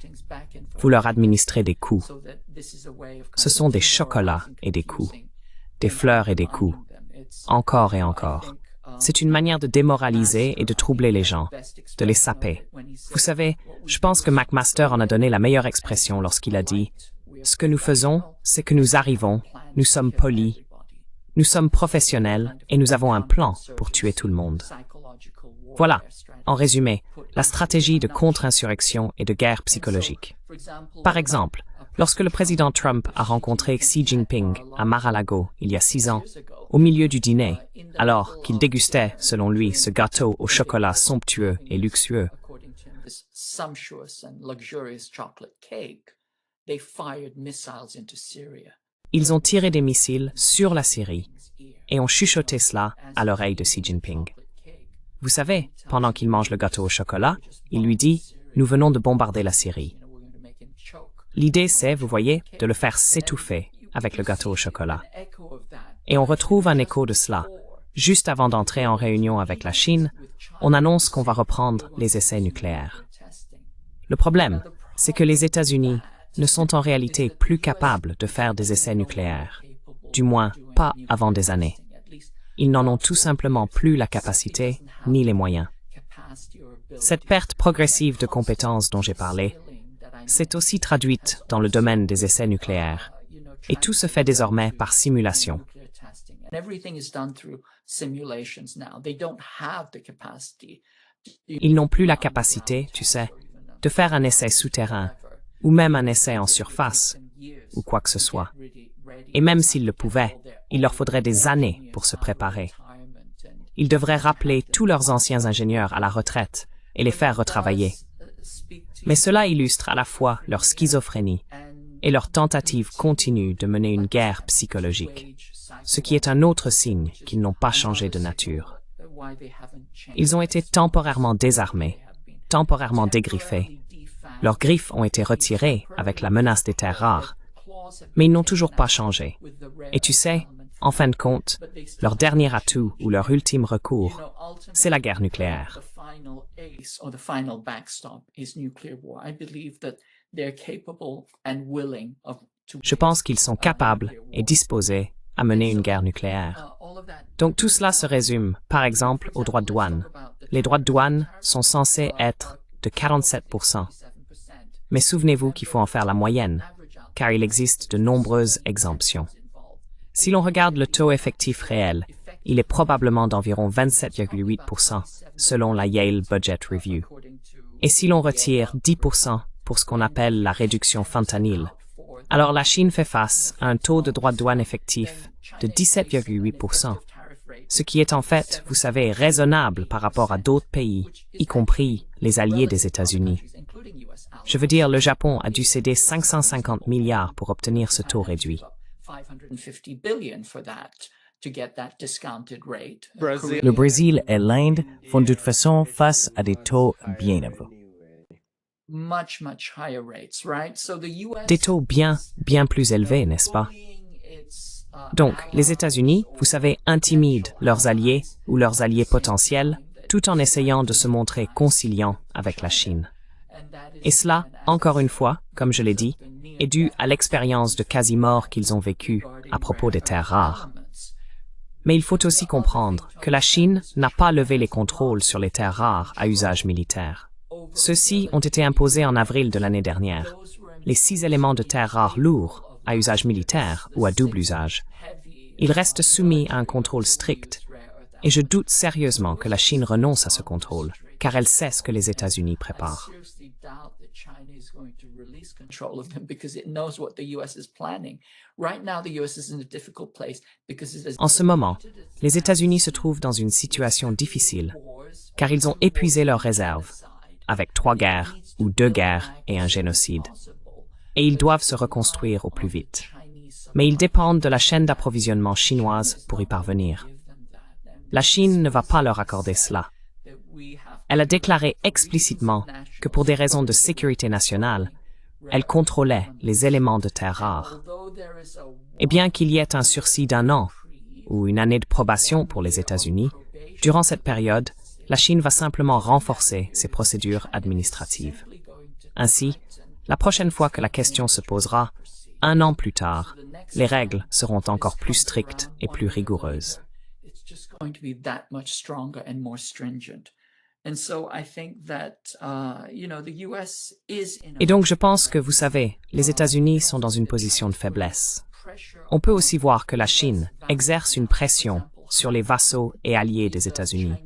vous leur administrez des coups. Ce sont des chocolats et des coups, des fleurs et des coups, encore et encore. C'est une manière de démoraliser et de troubler les gens, de les saper. Vous savez, je pense que McMaster en a donné la meilleure expression lorsqu'il a dit « Ce que nous faisons, c'est que nous arrivons, nous sommes polis, nous sommes professionnels et nous avons un plan pour tuer tout le monde. » Voilà, en résumé, la stratégie de contre-insurrection et de guerre psychologique. Par exemple, lorsque le président Trump a rencontré Xi Jinping à Mar-a-Lago il y a 6 ans, au milieu du dîner, alors qu'il dégustait, selon lui, ce gâteau au chocolat somptueux et luxueux, ils ont tiré des missiles sur la Syrie et ont chuchoté cela à l'oreille de Xi Jinping. Vous savez, pendant qu'il mange le gâteau au chocolat, il lui dit « Nous venons de bombarder la Syrie ». L'idée, c'est, vous voyez, de le faire s'étouffer avec le gâteau au chocolat. Et on retrouve un écho de cela. Juste avant d'entrer en réunion avec la Chine, on annonce qu'on va reprendre les essais nucléaires. Le problème, c'est que les États-Unis ne sont en réalité plus capables de faire des essais nucléaires. Du moins, pas avant des années. ils n'en ont tout simplement plus la capacité ni les moyens. Cette perte progressive de compétences dont j'ai parlé s'est aussi traduite dans le domaine des essais nucléaires. Et tout se fait désormais par simulation. Ils n'ont plus la capacité, tu sais, de faire un essai souterrain, ou même un essai en surface, ou quoi que ce soit. Et même s'ils le pouvaient, il leur faudrait des années pour se préparer. Ils devraient rappeler tous leurs anciens ingénieurs à la retraite et les faire retravailler. Mais cela illustre à la fois leur schizophrénie et leur tentative continue de mener une guerre psychologique, ce qui est un autre signe qu'ils n'ont pas changé de nature. Ils ont été temporairement désarmés, temporairement dégriffés. Leurs griffes ont été retirées avec la menace des terres rares, mais ils n'ont toujours pas changé. Et tu sais, en fin de compte, leur dernier atout ou leur ultime recours, c'est la guerre nucléaire. Je pense qu'ils sont capables et disposés à mener une guerre nucléaire. Donc tout cela se résume, par exemple, aux droits de douane. Les droits de douane sont censés être de 47%. Mais souvenez-vous qu'il faut en faire la moyenne, car il existe de nombreuses exemptions. Si l'on regarde le taux effectif réel, il est probablement d'environ 27,8% selon la Yale Budget Review. Et si l'on retire 10% pour ce qu'on appelle la réduction fentanyl, alors la Chine fait face à un taux de droits de douane effectif de 17,8%, ce qui est en fait, vous savez, raisonnable par rapport à d'autres pays, y compris les alliés des États-Unis. Je veux dire, le Japon a dû céder 550 milliards pour obtenir ce taux réduit. Le Brésil et l'Inde font de toute façon face à des taux bien élevés. Des taux bien plus élevés, n'est-ce pas? Donc, les États-Unis, vous savez, intimident leurs alliés ou leurs alliés potentiels, tout en essayant de se montrer conciliants avec la Chine. Et cela, encore une fois, comme je l'ai dit, est dû à l'expérience de quasi-mort qu'ils ont vécue à propos des terres rares. Mais il faut aussi comprendre que la Chine n'a pas levé les contrôles sur les terres rares à usage militaire. Ceux-ci ont été imposés en avril de l'année dernière. Les 6 éléments de terres rares lourds, à usage militaire ou à double usage. Ils restent soumis à un contrôle strict, et je doute sérieusement que la Chine renonce à ce contrôle, car elle sait ce que les États-Unis préparent. En ce moment, les États-Unis se trouvent dans une situation difficile, car ils ont épuisé leurs réserves, avec 3 guerres ou 2 guerres et un génocide. Et ils doivent se reconstruire au plus vite. Mais ils dépendent de la chaîne d'approvisionnement chinoise pour y parvenir. La Chine ne va pas leur accorder cela. Elle a déclaré explicitement que pour des raisons de sécurité nationale, elle contrôlait les éléments de terres rares. Et bien qu'il y ait un sursis d'1 an ou une année de probation pour les États-Unis, durant cette période, la Chine va simplement renforcer ses procédures administratives. Ainsi, la prochaine fois que la question se posera, 1 an plus tard, les règles seront encore plus strictes et plus rigoureuses. Et donc je pense que, vous savez, les États-Unis sont dans une position de faiblesse. On peut aussi voir que la Chine exerce une pression sur les vassaux et alliés des États-Unis.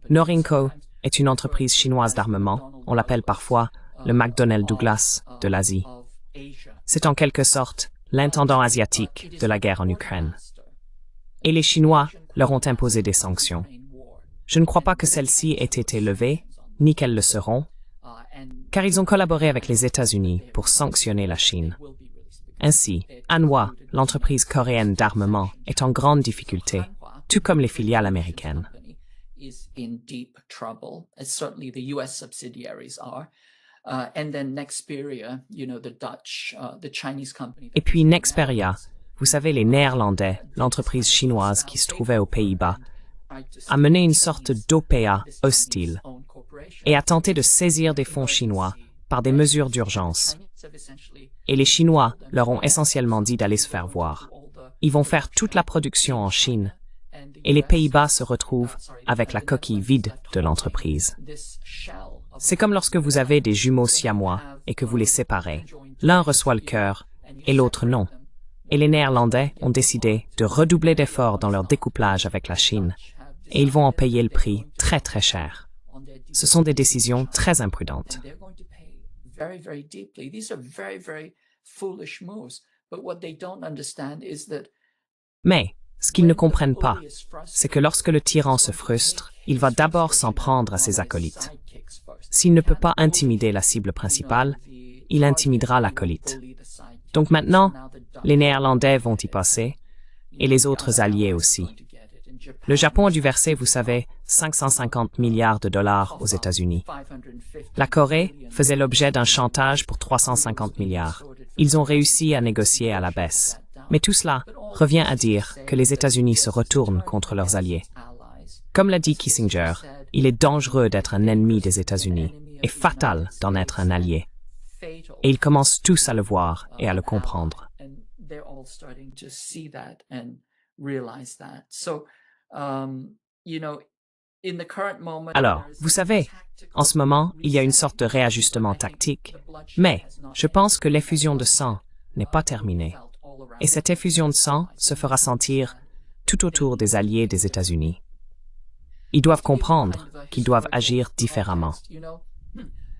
Norinco est une entreprise chinoise d'armement, on l'appelle parfois le McDonnell Douglas de l'Asie. C'est en quelque sorte l'intendant asiatique de la guerre en Ukraine. Et les Chinois leur ont imposé des sanctions. Je ne crois pas que celles-ci aient été levées, ni qu'elles le seront, car ils ont collaboré avec les États-Unis pour sanctionner la Chine. Ainsi, Hanwha, l'entreprise coréenne d'armement, est en grande difficulté, tout comme les filiales américaines. Et puis Nexperia, vous savez, les Néerlandais, l'entreprise chinoise qui se trouvait aux Pays-Bas, a mené une sorte d'OPA hostile et a tenté de saisir des fonds chinois par des mesures d'urgence. Et les Chinois leur ont essentiellement dit d'aller se faire voir. Ils vont faire toute la production en Chine et les Pays-Bas se retrouvent avec la coquille vide de l'entreprise. C'est comme lorsque vous avez des jumeaux siamois et que vous les séparez. L'un reçoit le cœur et l'autre non. Et les Néerlandais ont décidé de redoubler d'efforts dans leur découplage avec la Chine. Et ils vont en payer le prix très très cher. Ce sont des décisions très imprudentes. Mais, ce qu'ils ne comprennent pas, c'est que lorsque le tyran se frustre, il va d'abord s'en prendre à ses acolytes. S'il ne peut pas intimider la cible principale, il intimidera l'acolyte. Donc maintenant, les Néerlandais vont y passer, et les autres alliés aussi. Le Japon a dû verser, vous savez, 550 milliards de dollars aux États-Unis. La Corée faisait l'objet d'un chantage pour 350 milliards. Ils ont réussi à négocier à la baisse. Mais tout cela revient à dire que les États-Unis se retournent contre leurs alliés. Comme l'a dit Kissinger, il est dangereux d'être un ennemi des États-Unis et fatal d'en être un allié. Et ils commencent tous à le voir et à le comprendre. Alors, vous savez, en ce moment, il y a une sorte de réajustement tactique, mais je pense que l'effusion de sang n'est pas terminée. Et cette effusion de sang se fera sentir tout autour des alliés des États-Unis. Ils doivent comprendre qu'ils doivent agir différemment.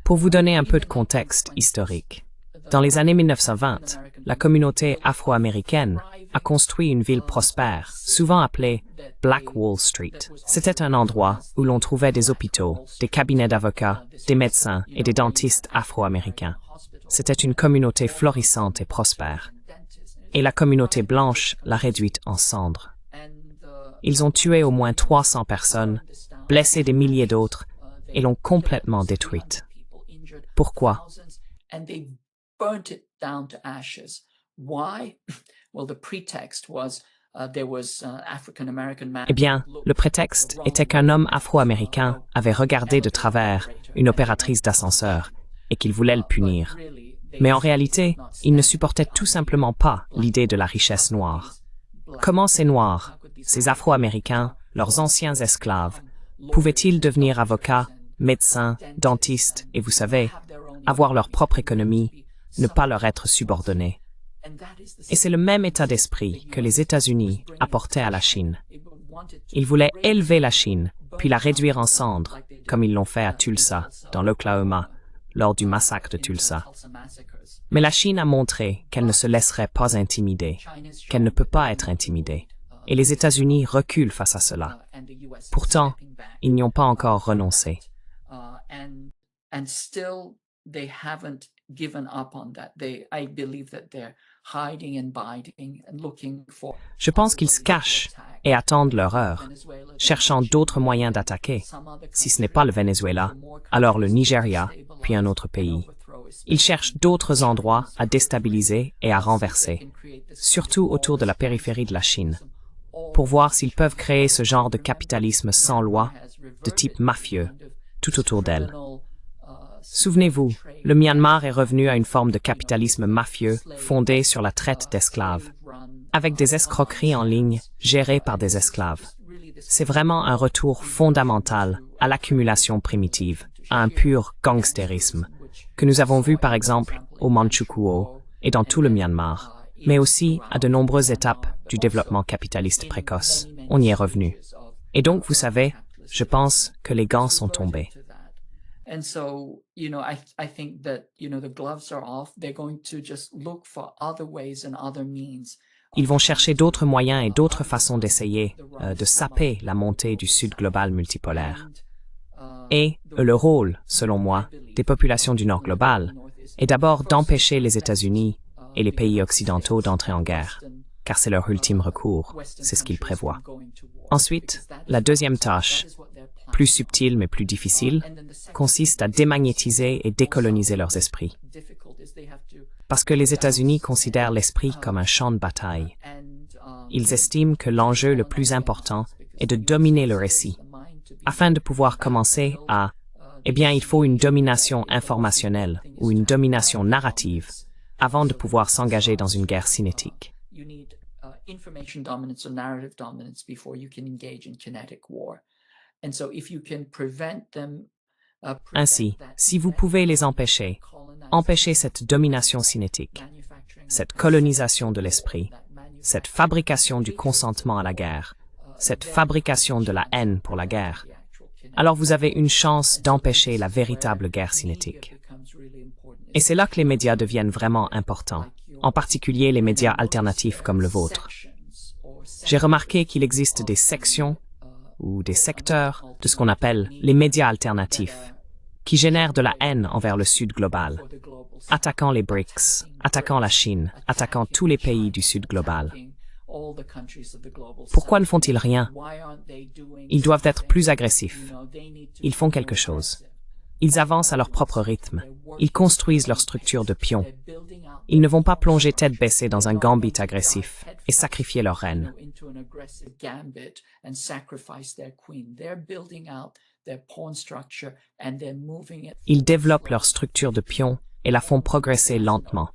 Pour vous donner un peu de contexte historique, dans les années 1920, la communauté afro-américaine a construit une ville prospère, souvent appelée Black Wall Street. C'était un endroit où l'on trouvait des hôpitaux, des cabinets d'avocats, des médecins et des dentistes afro-américains. C'était une communauté florissante et prospère. Et la communauté blanche l'a réduite en cendres. Ils ont tué au moins 300 personnes, blessé des milliers d'autres et l'ont complètement détruite. Pourquoi? Eh bien, le prétexte était qu'un homme afro-américain avait regardé de travers une opératrice d'ascenseur et qu'il voulait le punir. Mais en réalité, il ne supportait tout simplement pas l'idée de la richesse noire. Comment ces Noirs, ces Afro-Américains, leurs anciens esclaves, pouvaient-ils devenir avocats, médecins, dentistes et, vous savez, avoir leur propre économie, ne pas leur être subordonnés? Et c'est le même état d'esprit que les États-Unis apportaient à la Chine. Ils voulaient élever la Chine, puis la réduire en cendres, comme ils l'ont fait à Tulsa, dans l'Oklahoma, lors du massacre de Tulsa. Mais la Chine a montré qu'elle ne se laisserait pas intimider, qu'elle ne peut pas être intimidée. Et les États-Unis reculent face à cela. Pourtant, ils n'y ont pas encore renoncé. Je pense qu'ils se cachent et attendent leur heure, cherchant d'autres moyens d'attaquer. Si ce n'est pas le Venezuela, alors le Nigeria, puis un autre pays. Ils cherchent d'autres endroits à déstabiliser et à renverser, surtout autour de la périphérie de la Chine, pour voir s'ils peuvent créer ce genre de capitalisme sans loi, de type mafieux, tout autour d'elle. Souvenez-vous, le Myanmar est revenu à une forme de capitalisme mafieux fondé sur la traite d'esclaves, avec des escroqueries en ligne gérées par des esclaves. C'est vraiment un retour fondamental à l'accumulation primitive, à un pur gangstérisme, que nous avons vu par exemple au Manchukuo et dans tout le Myanmar, mais aussi à de nombreuses étapes du développement capitaliste précoce. On y est revenu. Et donc, vous savez, je pense que les gants sont tombés. And so, I think that, the gloves are off. They're going to just look for other ways and other means. Ils vont chercher d'autres moyens et d'autres façons d'essayer de saper la montée du Sud global multipolaire. Et le rôle, selon moi, des populations du Nord global est d'abord d'empêcher les États-Unis et les pays occidentaux d'entrer en guerre, car c'est leur ultime recours, c'est ce qu'ils prévoient. Ensuite, la deuxième tâche, plus subtile mais plus difficile, consiste à démagnétiser et décoloniser leurs esprits. Parce que les États-Unis considèrent l'esprit comme un champ de bataille. Ils estiment que l'enjeu le plus important est de dominer le récit. Afin de pouvoir commencer à, il faut une domination informationnelle ou une domination narrative avant de pouvoir s'engager dans une guerre cinétique. information dominance or narrative dominance before you can engage in kinetic war. And so if you can prevent them, Ainsi, si vous pouvez les empêcher, empêcher cette domination cinétique, cette colonisation de l'esprit, cette fabrication du consentement à la guerre, cette fabrication de la haine pour la guerre, alors vous avez une chance d'empêcher la véritable guerre cinétique. Et c'est là que les médias deviennent vraiment importants, en particulier les médias alternatifs comme le vôtre. J'ai remarqué qu'il existe des sections ou des secteurs de ce qu'on appelle les médias alternatifs, qui génèrent de la haine envers le Sud global, attaquant les BRICS, attaquant la Chine, attaquant tous les pays du Sud global. Pourquoi ne font-ils rien? Ils doivent être plus agressifs. Ils font quelque chose. Ils avancent à leur propre rythme. Ils construisent leur structure de pions. Ils ne vont pas plonger tête baissée dans un gambit agressif et sacrifier leur reine. Ils développent leur structure de pions et la font progresser lentement.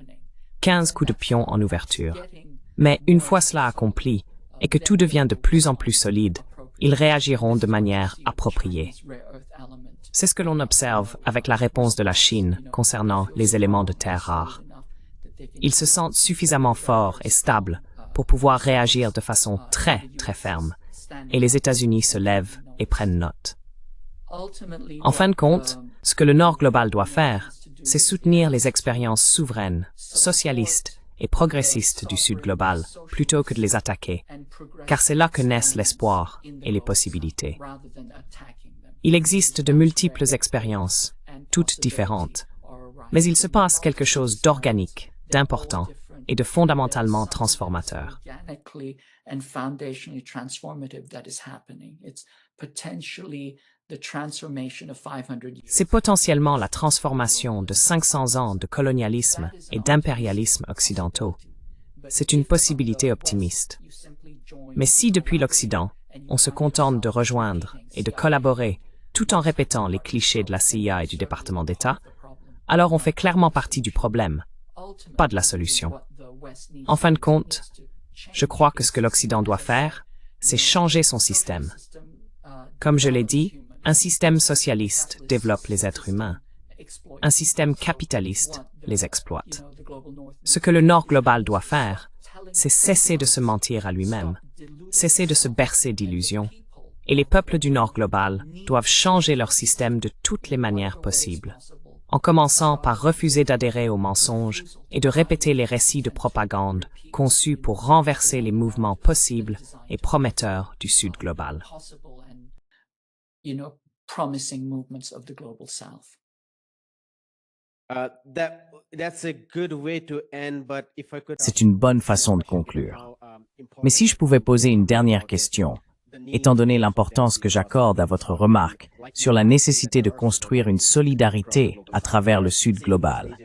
15 coups de pion en ouverture. Mais une fois cela accompli, et que tout devient de plus en plus solide, ils réagiront de manière appropriée. C'est ce que l'on observe avec la réponse de la Chine concernant les éléments de terre rares. Ils se sentent suffisamment forts et stables pour pouvoir réagir de façon très, très ferme, et les États-Unis se lèvent et prennent note. En fin de compte, ce que le Nord global doit faire, c'est soutenir les expériences souveraines, socialistes et progressistes du Sud global, plutôt que de les attaquer, car c'est là que naissent l'espoir et les possibilités. Il existe de multiples expériences, toutes différentes, mais il se passe quelque chose d'organique, d'important et de fondamentalement transformateur. C'est potentiellement la transformation de 500 ans de colonialisme et d'impérialisme occidentaux. C'est une possibilité optimiste. Mais si depuis l'Occident, on se contente de rejoindre et de collaborer tout en répétant les clichés de la CIA et du département d'État, alors on fait clairement partie du problème, pas de la solution. En fin de compte, je crois que ce que l'Occident doit faire, c'est changer son système. Comme je l'ai dit, un système socialiste développe les êtres humains. Un système capitaliste les exploite. Ce que le Nord global doit faire, c'est cesser de se mentir à lui-même, cesser de se bercer d'illusions, et les peuples du Nord global doivent changer leur système de toutes les manières possibles, en commençant par refuser d'adhérer aux mensonges et de répéter les récits de propagande conçus pour renverser les mouvements possibles et prometteurs du Sud global. C'est une bonne façon de conclure. Mais si je pouvais poser une dernière question, étant donné l'importance que j'accorde à votre remarque sur la nécessité de construire une solidarité à travers le Sud global.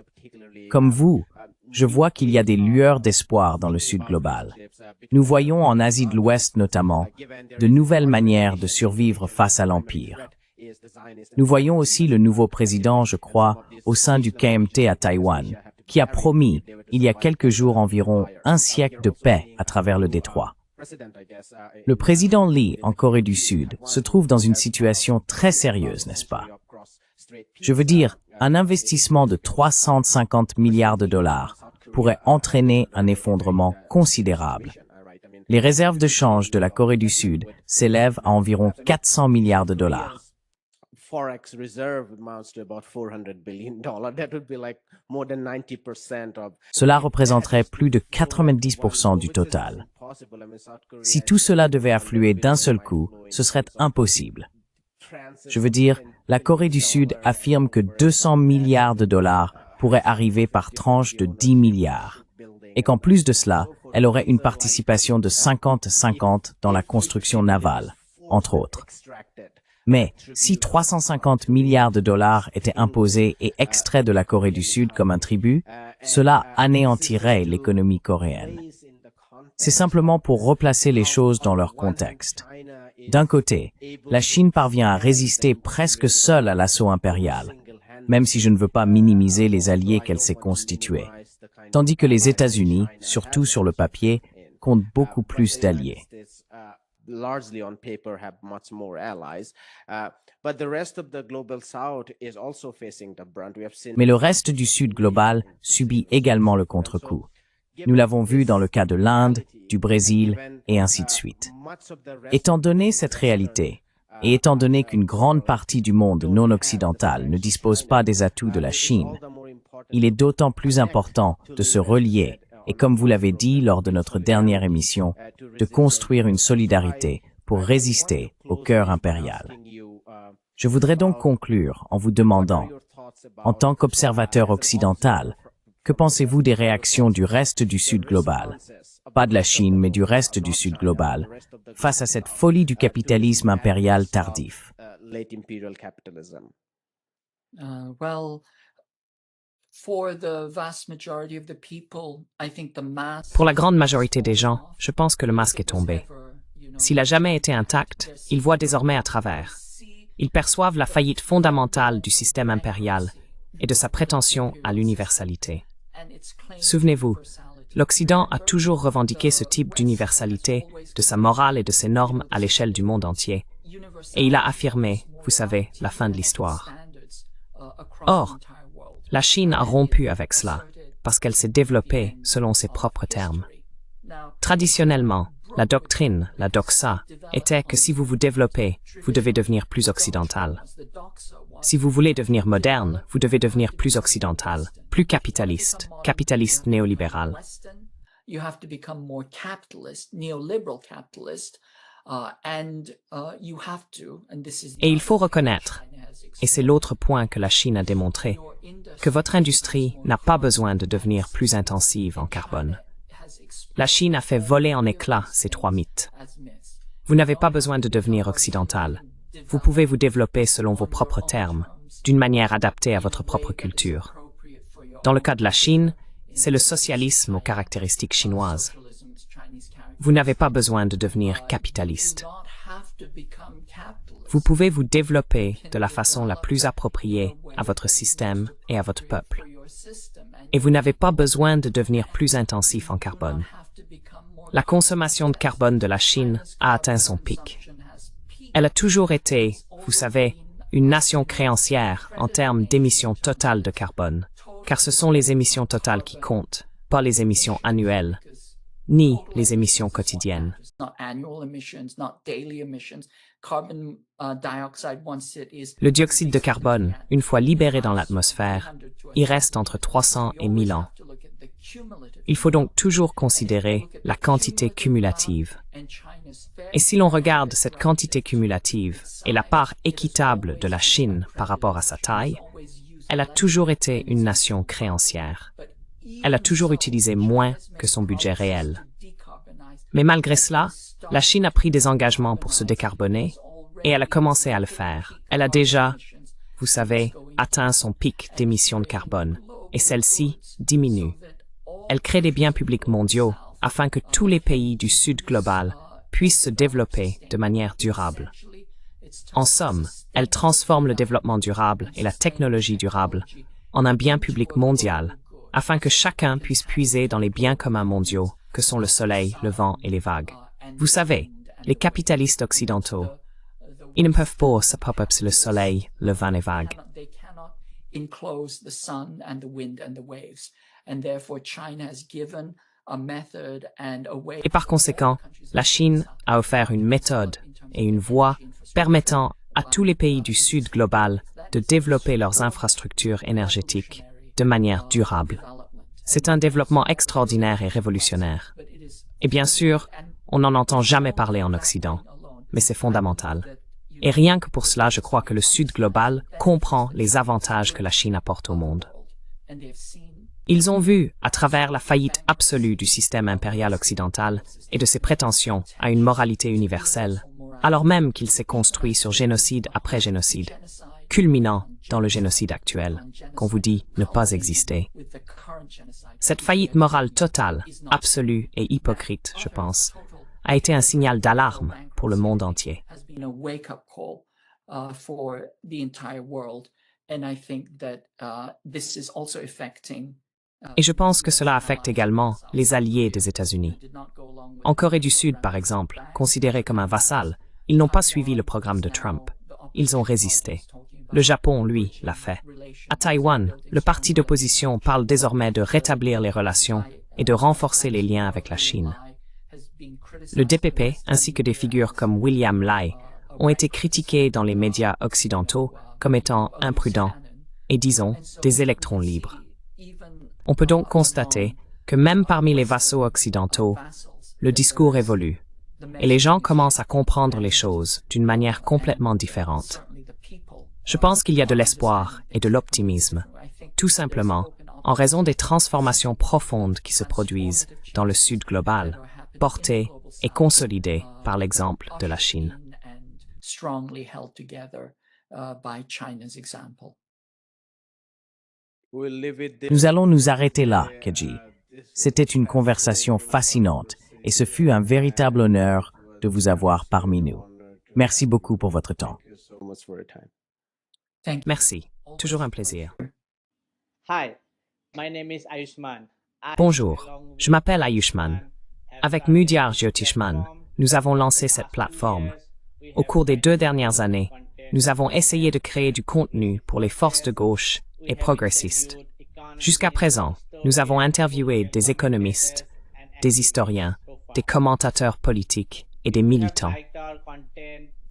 Comme vous, je vois qu'il y a des lueurs d'espoir dans le Sud global. Nous voyons en Asie de l'Ouest notamment de nouvelles manières de survivre face à l'Empire. Nous voyons aussi le nouveau président, je crois, au sein du KMT à Taïwan, qui a promis, il y a quelques jours environ, un siècle de paix à travers le détroit. Le président Lee, en Corée du Sud, se trouve dans une situation très sérieuse, n'est-ce pas? Je veux dire, un investissement de 350 milliards de dollars pourrait entraîner un effondrement considérable. Les réserves de change de la Corée du Sud s'élèvent à environ 400 milliards de dollars. Forex reserve amounts to about $400 billion. That would be like more than 90% of. Cela représenterait plus de 90% du total. Si tout cela devait affluer d'un seul coup, ce serait impossible. Je veux dire, la Corée du Sud affirme que 200 milliards de dollars pourraient arriver par tranche de 10 milliards. Et qu'en plus de cela, elle aurait une participation de 50-50 dans la construction navale, entre autres. Mais si 350 milliards de dollars étaient imposés et extraits de la Corée du Sud comme un tribut, cela anéantirait l'économie coréenne. C'est simplement pour replacer les choses dans leur contexte. D'un côté, la Chine parvient à résister presque seule à l'assaut impérial, même si je ne veux pas minimiser les alliés qu'elle s'est constitués. Tandis que les États-Unis, surtout sur le papier, compte beaucoup plus d'alliés. Largely on paper have much more allies, but the rest of the global south is also facing the brunt. We have seen. Mais le reste du Sud global subit également le contre-coup. Nous l'avons vu dans le cas de l'Inde, du Brésil et ainsi de suite. Étant donné cette réalité, et étant donné qu'une grande partie du monde non occidental ne dispose pas des atouts de la Chine, il est d'autant plus important de se relier et, comme vous l'avez dit lors de notre dernière émission, de construire une solidarité pour résister au cœur impérial. Je voudrais donc conclure en vous demandant, en tant qu'observateur occidental, que pensez-vous des réactions du reste du Sud global, pas de la Chine, mais du reste du Sud global, face à cette folie du capitalisme impérial tardif? Pour la grande majorité des gens, je pense que le masque est tombé. S'il a jamais été intact, ils voient désormais à travers. Ils perçoivent la faillite fondamentale du système impérial et de sa prétention à l'universalité. Souvenez-vous, l'Occident a toujours revendiqué ce type d'universalité, de sa morale et de ses normes à l'échelle du monde entier. Et il a affirmé, vous savez, la fin de l'histoire. Or, la Chine a rompu avec cela, parce qu'elle s'est développée selon ses propres termes. Traditionnellement, la doctrine, la doxa, était que si vous vous développez, vous devez devenir plus occidental. Si vous voulez devenir moderne, vous devez devenir plus occidental, plus capitaliste, capitaliste néolibéral. Et il faut reconnaître, et c'est l'autre point que la Chine a démontré, que votre industrie n'a pas besoin de devenir plus intensive en carbone. La Chine a fait voler en éclats ces trois mythes. Vous n'avez pas besoin de devenir occidental. Vous pouvez vous développer selon vos propres termes, d'une manière adaptée à votre propre culture. Dans le cas de la Chine, c'est le socialisme aux caractéristiques chinoises. Vous n'avez pas besoin de devenir capitaliste. Vous pouvez vous développer de la façon la plus appropriée à votre système et à votre peuple. Et vous n'avez pas besoin de devenir plus intensif en carbone. La consommation de carbone de la Chine a atteint son pic. Elle a toujours été, vous savez, une nation créancière en termes d'émissions totales de carbone, car ce sont les émissions totales qui comptent, pas les émissions annuelles, ni les émissions quotidiennes. Le dioxyde de carbone, une fois libéré dans l'atmosphère, y reste entre 300 et 1000 ans. Il faut donc toujours considérer la quantité cumulative. Et si l'on regarde cette quantité cumulative et la part équitable de la Chine par rapport à sa taille, elle a toujours été une nation créancière. Elle a toujours utilisé moins que son budget réel. Mais malgré cela, la Chine a pris des engagements pour se décarboner et elle a commencé à le faire. Elle a déjà, vous savez, atteint son pic d'émissions de carbone et celle-ci diminue. Elle crée des biens publics mondiaux afin que tous les pays du Sud global puissent se développer de manière durable. En somme, elle transforme le développement durable et la technologie durable en un bien public mondial afin que chacun puisse puiser dans les biens communs mondiaux que sont le soleil, le vent et les vagues. Vous savez, les capitalistes occidentaux, ils ne peuvent pas s'approprier le soleil, le vent et les vagues. Et par conséquent, la Chine a offert une méthode et une voie permettant à tous les pays du Sud global de développer leurs infrastructures énergétiques de manière durable. C'est un développement extraordinaire et révolutionnaire. Et bien sûr, on n'en entend jamais parler en Occident, mais c'est fondamental. Et rien que pour cela, je crois que le Sud global comprend les avantages que la Chine apporte au monde. Ils ont vu, à travers la faillite absolue du système impérial occidental et de ses prétentions à une moralité universelle, alors même qu'il s'est construit sur génocide après génocide, culminant dans le génocide actuel, qu'on vous dit ne pas exister. Cette faillite morale totale, absolue et hypocrite, je pense, a été un signal d'alarme pour le monde entier. Et je pense que cela affecte également les alliés des États-Unis. En Corée du Sud, par exemple, considérés comme un vassal, ils n'ont pas suivi le programme de Trump. Ils ont résisté. Le Japon, lui, l'a fait. À Taïwan, le parti d'opposition parle désormais de rétablir les relations et de renforcer les liens avec la Chine. Le DPP, ainsi que des figures comme William Lai, ont été critiqués dans les médias occidentaux comme étant imprudents et, disons, des électrons libres. On peut donc constater que même parmi les vassaux occidentaux, le discours évolue et les gens commencent à comprendre les choses d'une manière complètement différente. Je pense qu'il y a de l'espoir et de l'optimisme, tout simplement en raison des transformations profondes qui se produisent dans le Sud global, portées et consolidées par l'exemple de la Chine. Nous allons nous arrêter là, Keji. C'était une conversation fascinante et ce fut un véritable honneur de vous avoir parmi nous. Merci beaucoup pour votre temps. Merci, toujours un plaisir. Hi, my name is Ayushman. Bonjour, je m'appelle Ayushman. Avec Mudyar Jyotishman, nous avons lancé cette plateforme. Au cours des 2 dernières années, nous avons essayé de créer du contenu pour les forces de gauche et progressistes. Jusqu'à présent, nous avons interviewé des économistes, des historiens, des commentateurs politiques et des militants.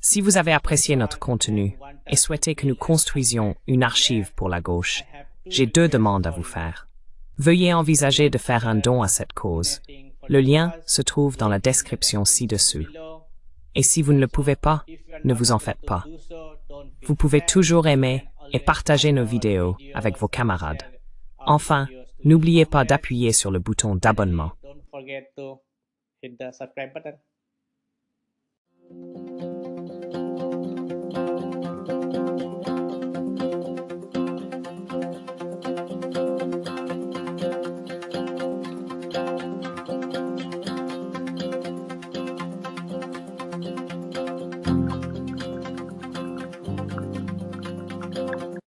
Si vous avez apprécié notre contenu et souhaitez que nous construisions une archive pour la gauche, j'ai 2 demandes à vous faire. Veuillez envisager de faire un don à cette cause. Le lien se trouve dans la description ci-dessous. Et si vous ne le pouvez pas, ne vous en faites pas. Vous pouvez toujours aimer et partager nos vidéos avec vos camarades. Enfin, n'oubliez pas d'appuyer sur le bouton d'abonnement. Don't forget to hit the subscribe button.